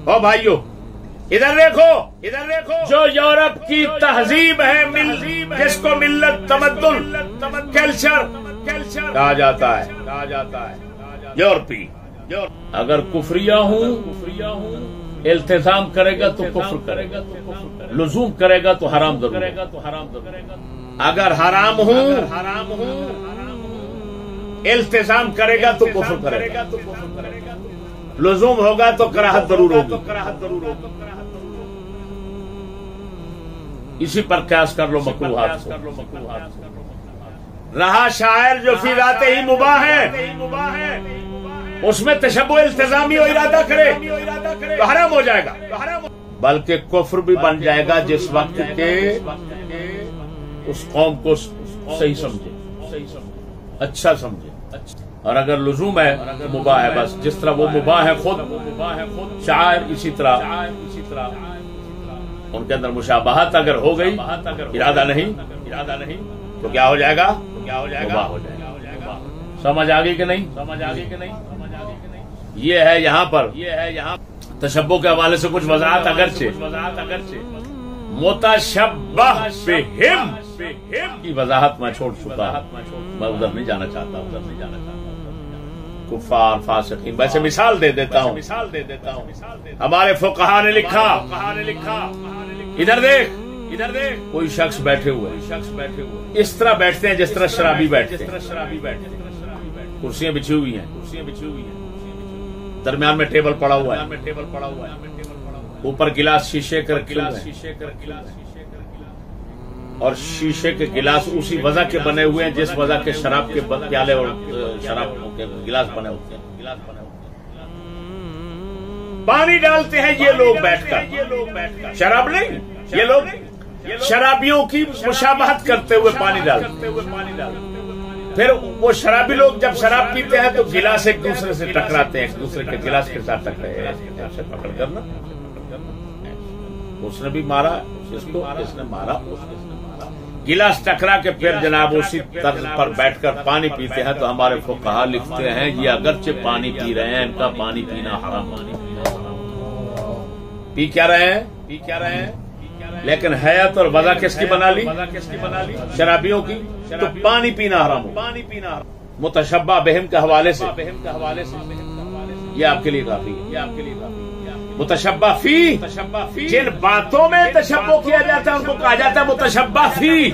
او بھائیو ادھر دیکھو، جو یورپ کی تہذیب ہے، جس کو ملت تمدن کلچر کہا جاتا ہے، یورپی، اگر کفریہ ہوں التزام کرے گا تو کفر کرے گا، لزوم کرے گا تو حرام ضرور، اگر حرام ہوں التزام کرے گا تو کفر کرے گا، لزوم ہوگا تو کراہت ضرور ہوگی۔ اسی پر قیاس کر لو مکروہات کو۔ رہا شاعر جو فی ذاتہ ہی مباح ہے، اس میں تشبہ التزامی اور ارادہ کرے تو حرام ہو جائے گا، بلکہ کفر بھی بن جائے گا جس وقت کے اس قوم کو صحیح سمجھے، اچھا سمجھے، اور اگر لزوم ہے مباح ہے، بس جس طرح وہ مباح ہے خود شاعر، اسی طرح ان کے اندر مشابہت اگر ہو گئی، ارادہ نہیں تو کیا ہو جائے گا؟ مباح ہو جائے گا۔ سمجھ آ گئی کہ نہیں؟ یہ ہے یہاں پر تشبہ کے حوالے سے کچھ وضاحت، اگرچہ متشبہ بہم کی وضاحت میں چھوڑ چکا ہوں، میں ادھر نہیں جانا چاہتا، کفار فاسقین۔ ویسے مثال دے دیتا ہوں، ہمارے فقہا نے لکھا، ادھر دیکھ کوئی شخص بیٹھے ہوئے، اس طرح بیٹھتے ہیں جس طرح شرابی بیٹھتے ہیں، کرسیاں بچھی ہوئی ہیں، درمیان میں ٹیبل پڑا ہوا ہے، اوپر گلاس شیشے کا رکھے ہوئے ہیں، اور شیشے کے گلاس اسی وضع کے بنے ہوئے ہیں جس وضع کے شراب کے پیالے اور شراب کے گلاس بنے ہوتے ہیں۔ پانی ڈالتے ہیں یہ لوگ بیٹھ کر، شراب نہیں، یہ لوگ شرابیوں کی مشابہت کرتے ہوئے پانی ڈالتے ہیں۔ پھر وہ شرابی لوگ جب شراب پیتے ہیں تو گلاس ایک دوسرے سے ٹکراتے ہیں، ایک دوسرے کے گلاس کے ساتھ ٹکرائے سے پکڑ کرنا، اس نے بھی مارا اس کو، اس نے مارا گلاس ٹکرا کے پھر جناب اسی طرز پر بیٹھ کر پانی پیتے ہیں۔ تو ہمارے فقہا لکھتے ہیں یہ اگرچہ پانی پی رہے ہیں، ان کا پانی پینا حرام، پی کیا رہے ہیں، لیکن حیات اور وضع کس کی بنا لی؟ شرابیوں کی، تو پانی پینا حرام ہو۔ متشبہ بہم کے حوالے سے یہ آپ کے لیے کافی ہے۔ متشبہ فی، جن باتوں میں تشبہ کیا جاتا ہے ان کو کہا جاتا ہے متشبہ فی،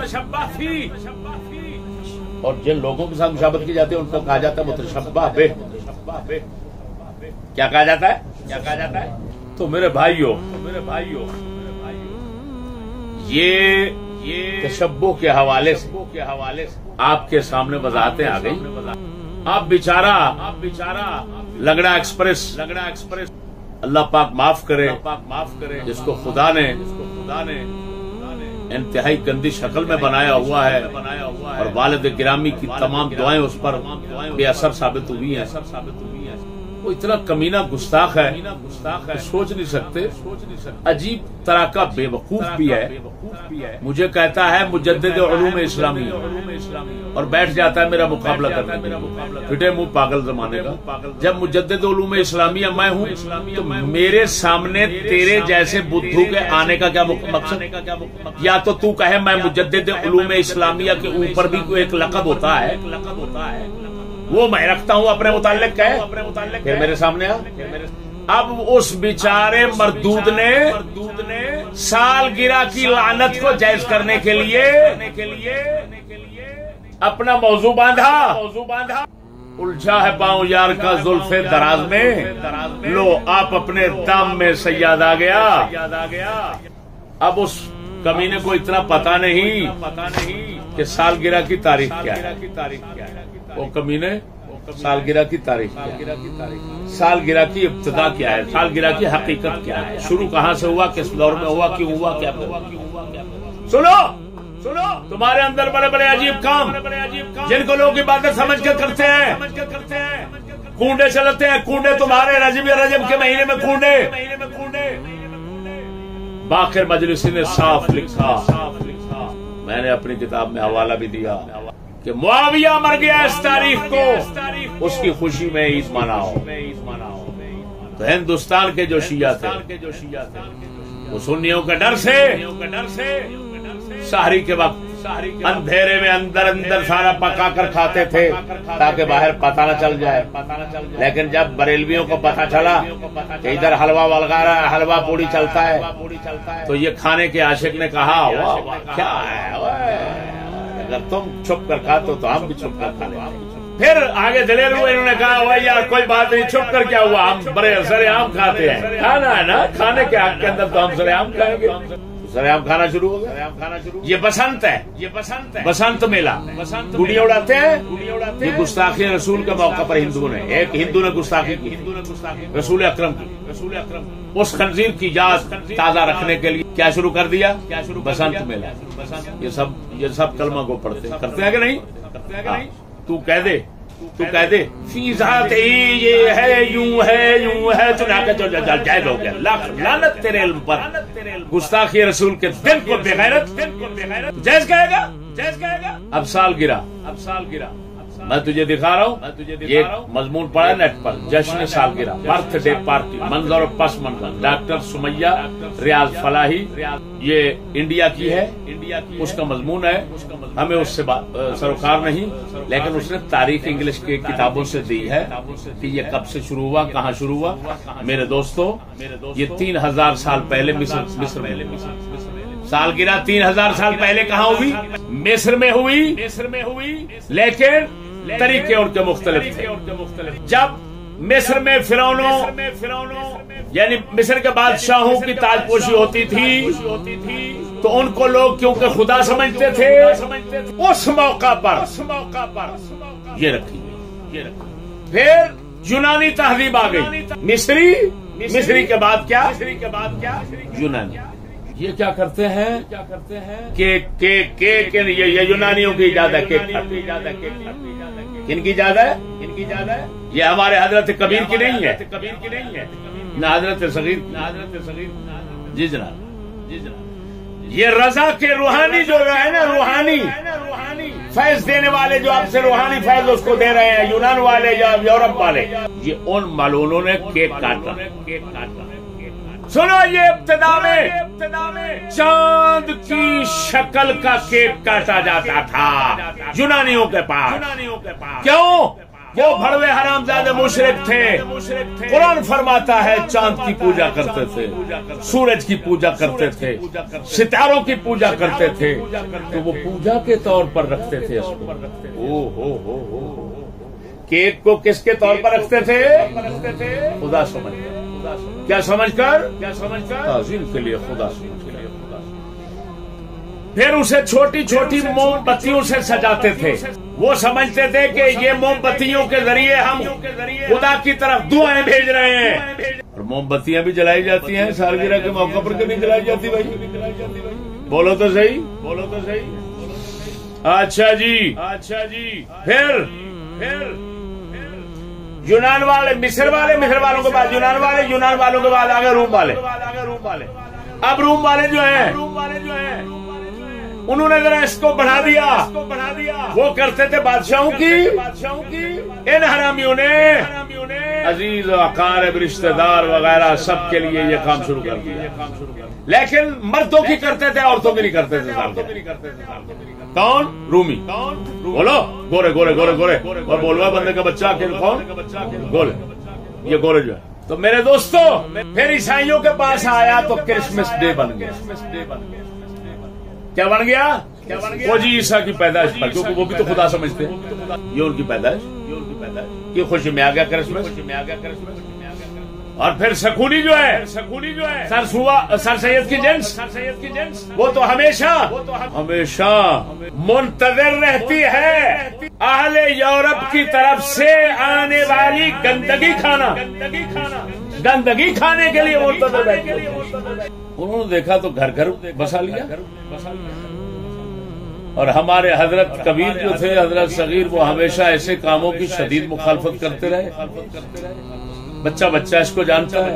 اور جن لوگوں کے ساتھ مشابہت کی جاتی ہے ان کو کہا جاتا ہے متشبہ بہ۔ کیا کہا جاتا ہے؟ تو میرے بھائیوں، یہ تشبہ کے حوالے سے آپ کے سامنے وضاحتیں آ گئی۔ آپ بیچارہ لنگڑا ایکسپریس، اللہ پاک معاف کرے، جس کو خدا نے انتہائی گندی شکل میں بنایا ہوا ہے، اور والد گرامی کی تمام دعائیں اس پر بے اثر ثابت ہوئی ہیں۔ وہ اتنا کمینہ گستاخ ہے کہ سوچ نہیں سکتے، عجیب طرح کا بے وقوف بھی ہے۔ مجھے کہتا ہے مجدد علوم اسلامیہ، اور بیٹھ جاتا ہے میرا مقابلہ کرنے کے لیے، پھٹے منہ پاگل زمانے کا۔ جب مجدد علوم اسلامیہ میں ہوں تو میرے سامنے تیرے جیسے بدھو کے آنے کا کیا مقصد؟ یا تو تو کہے میں مجدد علوم اسلامیہ کے اوپر بھی کوئی ایک لقب ہوتا ہے، وہ میں رکھتا ہوں اپنے متعلق کہے، پھر میرے سامنے آ۔ اب اس بیچارے مردود نے سالگرہ کی لعنت کو جائز کرنے کے لیے اپنا موضوع باندھا، الجھا ہے پاؤں یار کا زلف دراز میں، لو آپ اپنے دام میں سیاد آ گیا۔ اب اس کمینے کو اتنا پتا نہیں کہ سالگرہ کی تاریخ کیا ہے، وہ کمینے سالگرہ کی تاریخ کیا ہے، سالگرہ کی ابتدا کیا ہے، سالگرہ کی حقیقت کیا ہے، شروع کہاں سے ہوا، کس دور میں ہوا، کیوں ہوا، کیا سنو تمہارے اندر بڑے بڑے عجیب کام جن کو لوگ عبادت سمجھ کر کرتے ہیں، کنڈے چلتے ہیں، کنڈے تمہارے رجب کے مہینے میں کنڈے۔ باقر مجلسی نے صاف لکھا، میں نے اپنی کتاب میں حوالہ بھی دیا کہ معاویہ مر گیا اس تاریخ کو، اس کی خوشی میں عید مناؤ۔ تو ہندوستان کے جو شیعہ تھے وہ سنیوں کے ڈر سے سحری کے وقت اندھیرے میں اندر سارا پکا کر کھاتے تھے تاکہ باہر پتہ نہ چل جائے، لیکن جب بریلویوں کو پتہ چلا کہ ادھر حلوہ وغیرہ حلوہ پوڑی چلتا ہے تو یہ کھانے کے عاشق نے کہا واہ کیا ہے، اگر تم چھپ کر کھاتے تو ہم بھی چھپ کر کھا لیں۔ پھر آگے دلیر ہوئے، انہوں نے کہا وہ یار کوئی بات نہیں، چھپ کر کیا ہوا، ہم بڑے سر عام کھاتے ہیں، کھانا ہے نا، کھانے کے حق کے اندر تو ہم سر عام کھائیں گے۔ سریام کھانا شروع ہو گیا. یہ بسنت ہے، بسنت میلہ، گڑیاں اڑاتے ہیں. یہ گستاخی رسول کے موقع پر ہندوؤں نے، ایک ہندو نے گستاخی کی رسول اکرم کی. اس خنزیر کی یاد تازہ رکھنے کے لیے کیا شروع کر دیا؟ بسنت میلہ. یہ سب کلمہ کو پڑھتے کرتے ہیں کہ نہیں؟ تو کہہ دے فی ذات یہ ہے، یوں ہے چنا کے جائز ہو گیا. لعنت تیرے علم پر. گستاخی رسول کے دل کو بغیرت جائز کہے گا. اب سال گرا میں تجھے دکھا رہا ہوں. یہ مضمون پڑا نیٹ پر. جشن سالگرہ، برتھ ڈے پارٹی، منظر و پس منظر. ڈاکٹر سمیہ ریاض فلاحی، یہ انڈیا کی ہے، اس کا مضمون ہے. ہمیں اس سے سروکار نہیں، لیکن اس نے تاریخ انگلش کی کتابوں سے دی ہے کہ یہ کب سے شروع ہوا، کہاں شروع ہوا. میرے دوستو، یہ 3000 سال پہلے مصر میں سالگرہ 3000 سال پہلے کہاں ہوئی؟ مصر میں ہوئی. لیکن طریقے ان کے مختلف تھے. جب مصر میں فرعونوں یعنی مصر کے بادشاہوں کی تاج پوشی ہوتی تھی تو ان کو لوگ کیونکہ خدا سمجھتے تھے، اس موقع پر یہ رکھی. پھر یونانی تہذیب آ گئی. مصری کے بعد کیا؟ یونانی. یہ کیا کرتے ہیں کہ یہ یونانیوں کی ایجاد ہے. کن کی ایجاد ہے؟ یہ ہمارے حضرت کبیر کی نہیں ہے، نہ حضرت صغیر. جی جناب. یہ رضا کے روحانی جو ہے نا، روحانی فیض دینے والے جو آپ سے روحانی فیض اس کو دے رہے ہیں، یونان والے یا یورپ والے، یہ ان ملعونوں نے کیک کاٹا. سنو، یہ ابتدا میں چاند کی شکل کا کیک کاٹا جاتا تھا یونانیوں کے پاس. کیوں؟ وہ بھڑوے حرامزادے مشرک تھے. قرآن فرماتا ہے چاند کی پوجا کرتے تھے، سورج کی پوجا کرتے تھے، ستاروں کی پوجا کرتے تھے. تو وہ پوجا کے طور پر رکھتے تھے اس کو. کیک کو کس کے طور پر رکھتے تھے؟ خدا سمجھ کر. کیا سمجھ کر؟ تعظیم کے لیے، خدا سمجھ کے لیے. پھر اسے چھوٹی چھوٹی موم بتیوں سے سجاتے تھے. وہ سمجھتے تھے کہ یہ موم بتیوں کے ذریعے ہم خدا کی طرف دعائیں بھیج رہے ہیں. اور موم بتیاں بھی جلائی جاتی ہیں سالگرہ کے موقع پر، کبھی جلائی جاتی بھائی؟ بولو تو صحیح. اچھا جی. پھر یونان والے، مصر والوں کے بعد یونان والوں کے بعد آگے روم والے. اب روم والے جو ہیں انہوں نے ذرا اس کو بڑھا دیا. وہ کرتے تھے بادشاہوں کی. ان حرامیوں نے عزیز و اقارب، رشتہ دار وغیرہ سب کے لیے یہ کام شروع کر دیا. لیکن مردوں کی کرتے تھے، عورتوں کی نہیں کرتے تھے. کون؟ رومی. بولو گورے. اور بولوا بندے کا بچہ کون؟ گورے. یہ گورے جو ہے. تو میرے دوستو، پھر عیسائیوں کے پاس آیا تو کرسمس ڈے بن گیا. کیا بن گیا؟ وہ جی عیسیٰ کی پیدائش پر، کیونکہ وہ بھی تو خدا سمجھتے ہیں. یہ ان کی پیدائش کی خوشی میں آ گیا کرسمس. اور پھر سکولی جو ہے سر سید کی جنس، وہ تو ہمیشہ منتظر رہتی ہے اہل یورپ کی طرف سے آنے والی گندگی کھانے کے لیے منتظر رہتی ہے. انہوں نے دیکھا تو گھر بسا لیا. اور ہمارے حضرت کبیر جو تھے، حضرت صغیر، وہ ہمیشہ ایسے کاموں کی شدید مخالفت کرتے رہے. بچہ اس کو جانتا ہے.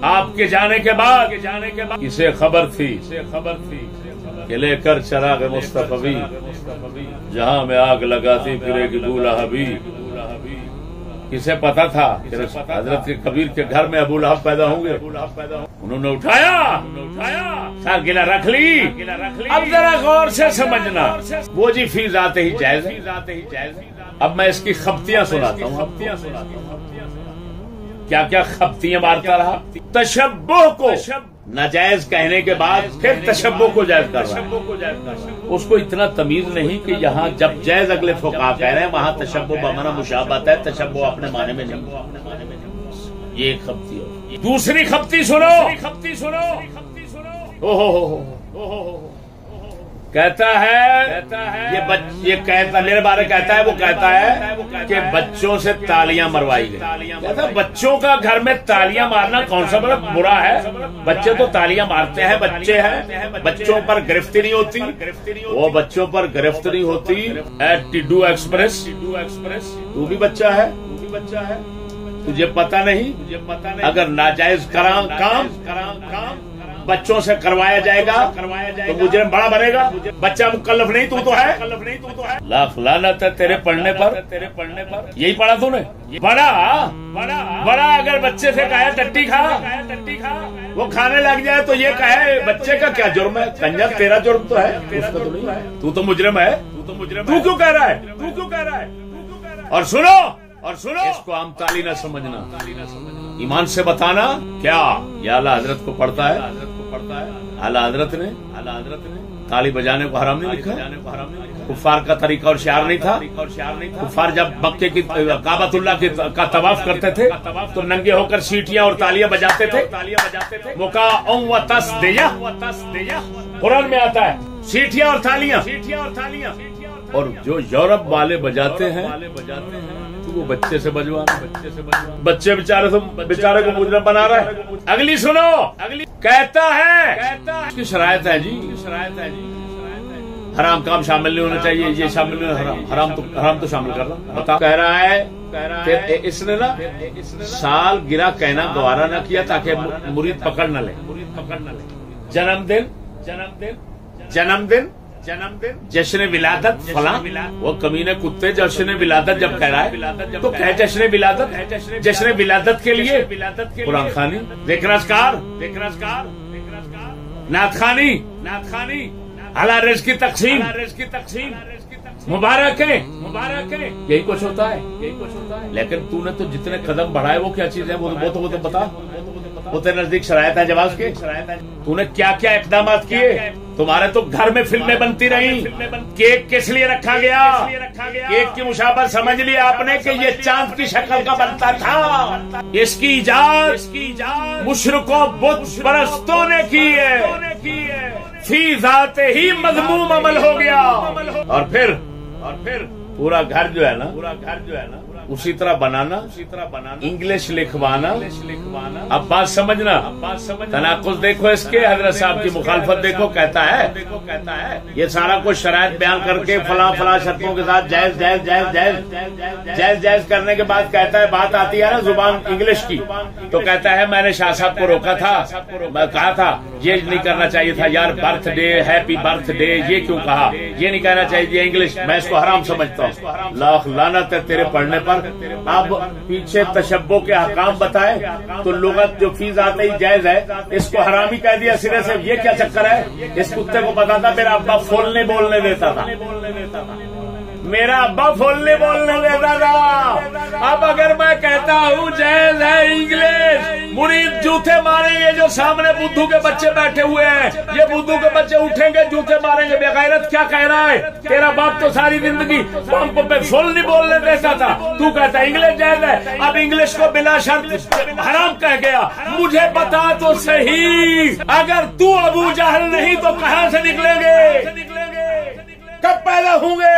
آپ کے جانے کے بعد اسے خبر تھی کہ لے کر چراغ مصطفی جہاں میں آگ لگاتی پھرے گی بو لہبی. کسے پتا تھا کہ حضرت کبیر کے گھر میں ابو لہب پیدا ہوں گے؟ انہوں نے اٹھایا، سالگرہ رکھ لی. اب ذرا غور سے سمجھنا، وہ جی فی ذات ہی جائز ہے. اب میں اس کی خبتیاں سناتا ہوں. کیا خبتیاں مارتا رہا. تشبہ کو ناجائز کہنے کے بعد پھر تشبہ کو جائز کر رہا. اس کو اتنا تمیز نہیں کہ یہاں جب جائز اگلے فقہا کہہ رہے ہیں وہاں تشبہ بمعنی مشابہت ہے، تشبہ اپنے معنی میں نہیں. یہ ایک خبتی ہے. دوسری خبتی سنو. کہتا ہے یہ کہتا میرے بارے کہتا ہے، وہ کہتا ہے کہ بچوں سے تالیاں مروائی گئی. کہتا بچوں کا گھر میں تالیاں مارنا کون سا بڑا برا ہے؟ بچے تو تالیاں مارتے ہیں، بچے ہیں، بچوں پر گرفت نہیں ہوتی، وہ بچوں پر گرفت نہیں ہوتی. ٹڈو ایکسپریس تو بھی بچہ ہے، تجھے پتہ نہیں اگر ناجائز کام بچوں سے کروایا جائے گا تو مجرم بڑا بنے گا. بچہ مکلف نہیں تو ہے. لاکھ لعنت ہے تیرے پڑھنے پر. یہی پڑھا تو نے؟ بڑا اگر بچے سے کہا ٹٹی کھا وہ کھانے لگ جائے تو یہ کہے بچے کا کیا جرم ہے؟ کنجر تیرا جرم تو ہے، اس کا تو نہیں ہے. تو تو مجرم ہے. تو کیوں کہہ رہا ہے؟ اور سنو اس کو عام تالی نہ سمجھنا، ایمان سے بتانا کیا یہ اعلی حضرت کو پڑھتا ہے. اعلی حضرت نے تالی بجانے کو حرام نہیں لکھا. کفار کا طریقہ اور شعار نہیں تھا. کفار جب مکے کی کعبۃ اللہ کا طواف کرتے تھے تو ننگے ہو کر سیٹیاں اور تالیاں بجاتے تھے. مکاء و تصدیہ قرآن میں آتا ہے، سیٹیاں اور تالیاں. اور جو یورپ والے بجاتے ہیں وہ بچے سے بجوانا، بچے بیچارے کو مجرم بنا رہا ہے. اگلی سنو، کہتا ہے اس کی شرائط ہے جی، حرام کام شامل نہیں ہونا چاہیے، یہ شامل نہیں، حرام تو شامل کر رہا. بتا کہہ رہا ہے کہ اس نے نا سال گرا کہنا گوارا نہ کیا تاکہ مرید پکڑ نہ لے. جنم دن جشن ولادت فلاں، وہ کمینے کتے جشن ولادت جب کہہ رہا ہے تو کہ جشن ولادت کے لیے قرآن خوانی، ذکر اذکار، نعت خوانی، اعلی رزق کی تقسیم، مبارک ہے، یہی کچھ ہوتا ہے. لیکن تو نے تو جتنے قدم بڑھائے وہ کیا چیز ہے وہ تو بتا. وہ تیرے نزدیک شرائط ہے جواز کے؟ تو نے کیا کیا اقدامات کیے؟ تمہارے تو گھر میں فلمیں بنتی رہی. کیک کس لیے رکھا گیا؟ کیک کی مشابہت سمجھ لی آپ نے کہ یہ چاند کی شکل کا بنتا تھا. اس کی ایجاد مشرکوں بت پرستوں نے کی ہے. فی ذات ہی مذموم عمل ہو گیا. اور پھر پورا گھر جو ہے نا اسی طرح بنانا، انگلش لکھوانا. اب بات سمجھنا، تناقض دیکھو اس کے، حضرت صاحب کی مخالفت دیکھو. کہتا ہے یہ سارا کچھ شرائط بیان کر کے فلاں شرطوں کے ساتھ جائز کرنے کے بعد کہتا ہے بات آتی ہے نا زبان انگلش کی تو کہتا ہے میں نے شاہ صاحب کو روکا تھا، میں کہا تھا یہ نہیں کرنا چاہیے تھا یار، birth day happy birth day یہ کیوں کہا، یہ نہیں کہنا چاہیے انگلش، میں اس کو حرام سمجھتا ہوں. لاکھ لعنت ہے تیرے پڑھنے پر. اب پیچھے تشبہ کے احکام بتائے تو لغت جو فی ذات ہی جائز ہے اس کو حرام ہی کہہ دیا سرے سے. یہ کیا چکر ہے؟ اس کتے کو پتا تھا میرا ابا فولنے بولنے دیتا تھا، میرا ابا فولنے بولنے دیتا تھا. اب اگر میں کہتا ہوں جائز ہے انگلش، مرید جوتے ماریں گے جو سامنے بدھو کے بچے بیٹھے ہوئے ہیں، یہ بدھو کے بچے اٹھیں گے جوتے ماریں گے. بغیرت کیا کہہ رہا ہے؟ تیرا باپ تو ساری زندگی پمپ پہ فولنے بولنے دیتا تھا، تو کہتا ہے انگلش جائز ہے. اب انگلش کو بلا شرط حرام کہہ گیا. مجھے بتا تو صحیح، اگر تو ابو جہل نہیں تو کہاں سے نکلیں گے؟ کب پیدا ہوں گے؟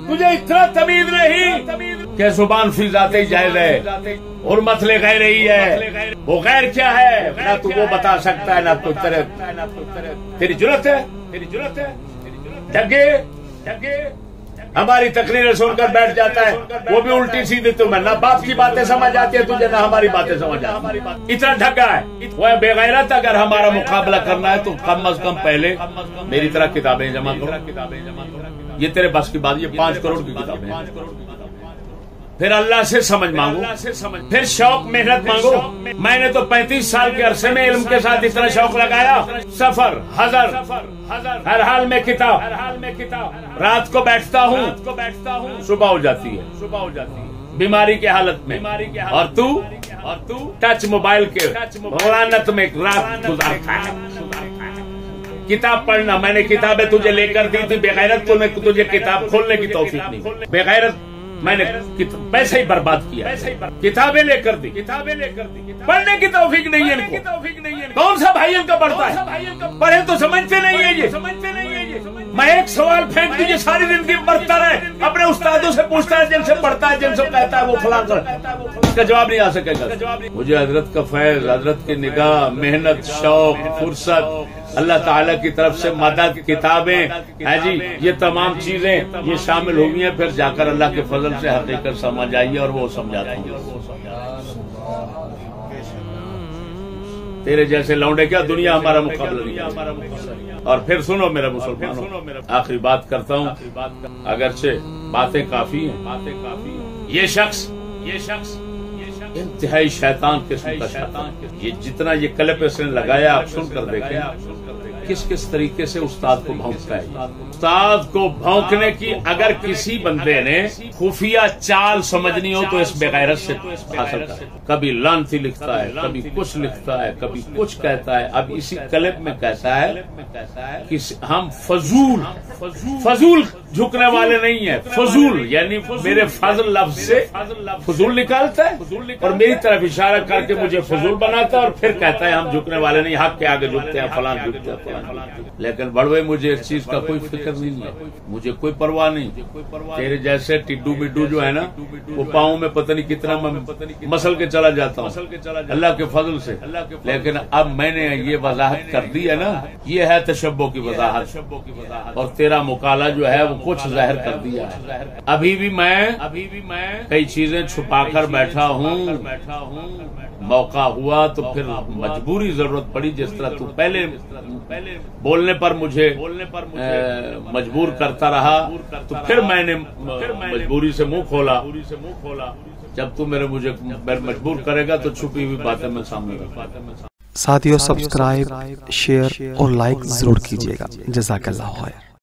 تجھے اتنا تمیز نہیں کہ زبان فی ذات ہی جائز ہے، حرمت لے غیر ہی ہے. وہ غیر کیا ہے نہ تو وہ بتا سکتا ہے نہ تو تیری جرت ہے. جگے ہماری تقریر سن کر بیٹھ جاتا ہے، وہ بھی الٹی سیدھی. تمہیں نہ باپ کی باتیں سمجھ آتی ہے تجھے، نہ ہماری باتیں سمجھ آتی. اتنا ڈھگا ہے وہ بے غیرت. اگر ہمارا مقابلہ کرنا ہے تو کم از کم پہلے میری طرح کتابیں جمع کرو. یہ تیرے بس کی بات، یہ 5 کروڑ کی کتابیں ہیں. پھر اللہ سے سمجھ مانگو، پھر شوق محنت مانگو. میں نے تو 35 سال کے عرصے میں علم کے ساتھ اتنا شوق لگایا. سفر حضر ہر حال میں کتاب. رات کو بیٹھتا ہوں، صبح ہو جاتی ہے بیماری کی حالت میں، اور تو ٹچ موبائل کے غلانت میں رات گزارتا ہے. کتاب پڑھنا، میں نے کتابیں تجھے لے کر دی تھی، بغیرت تجھے کتاب کھولنے کی توفیق نہیں. بغیرت میں نے پیسے ہی برباد کیا، کتابیں لے کر دی، پڑھنے کی توفیق نہیں ہے ان کو، کون سا بھائی ان کا پڑھتا ہے؟ پڑھے تو سمجھتے نہیں ہے یہ۔ میں ایک سوال پھینک دیجیے ساری زندگی پڑھتا رہے، اپنے استادوں سے پوچھتا ہے، جن سے پڑھتا ہے، جن سے کہتا ہے وہ فلاں کر، اس کا جواب نہیں آ سکے گا۔ مجھے حضرت کا فیض، حضرت کی نگاہ، محنت، شوق، فرصت، اللہ تعالیٰ کی طرف سے مدد، کتابیں ہے جی، یہ تمام چیزیں یہ شامل ہو گئی ہیں، پھر جا کر اللہ کے فضل سے حقیقت سمجھ آئیے اور وہ سمجھاتا ہوں۔ تیرے جیسے لونڈے کیا دنیا ہمارا مقابلہ نہیں۔ اور پھر سنو میرا مسلمانوں، آخری بات کرتا ہوں، اگرچہ باتیں کافی ہیں، یہ شخص انتہائی شیطان قسم کا شیطان، یہ جتنا یہ کلپ اس نے لگایا آپ سن کر دیکھیں کس طریقے سے استاد کو بھونکتا ہے۔ استاد کو بھونکنے کی اگر کسی بندے نے خفیہ چال سمجھنی ہو تو اس بغیرت سے حاصل کرے۔ کبھی لعنتی لکھتا ہے، کبھی کچھ لکھتا ہے، کبھی کچھ کہتا ہے۔ اب اسی کلپ میں کہتا ہے کہ ہم فضول جھکنے والے نہیں ہیں، فضول یعنی میرے فضل لفظ سے فضول نکالتا ہے اور میری طرف اشارہ کر کے مجھے فضول بناتا ہے اور پھر کہتا ہے ہم جھکنے والے نہیں، حق کے آگے جھکتے ہیں، فلاں جھکتے ہیں۔ لیکن بڑوے مجھے اس چیز کا کوئی فکر نہیں ہے، مجھے کوئی پرواہ نہیں۔ تیرے جیسے ٹڈو بڈو جو ہے نا، وہ پاؤں میں پتہ نہیں کتنا مسل کے چلا جاتا ہوں اللہ کے فضل سے، لیکن اب میں نے یہ وضاحت کر دی ہے نا، یہ ہے تشبہ کی وضاحت، اور تیرا مقالہ جو ہے وہ کچھ ظاہر کر دیا ہے۔ ابھی بھی میں کئی چیزیں چھپا کر بیٹھا ہوں، موقع ہوا تو پھر مجبوری ضرورت پڑی، جس طرح تو پہلے بولنے پر مجھے مجبور کرتا رہا تو پھر میں نے مجبوری سے منہ کھولا۔ جب تو مجھے مجبور کرے گا تو چھپی ہوئی باتیں میں سامنے رکھوں۔ ساتھیو سبسکرائب، شیئر اور لائک ضرور کیجیے گا۔ جزاک اللہ خیر۔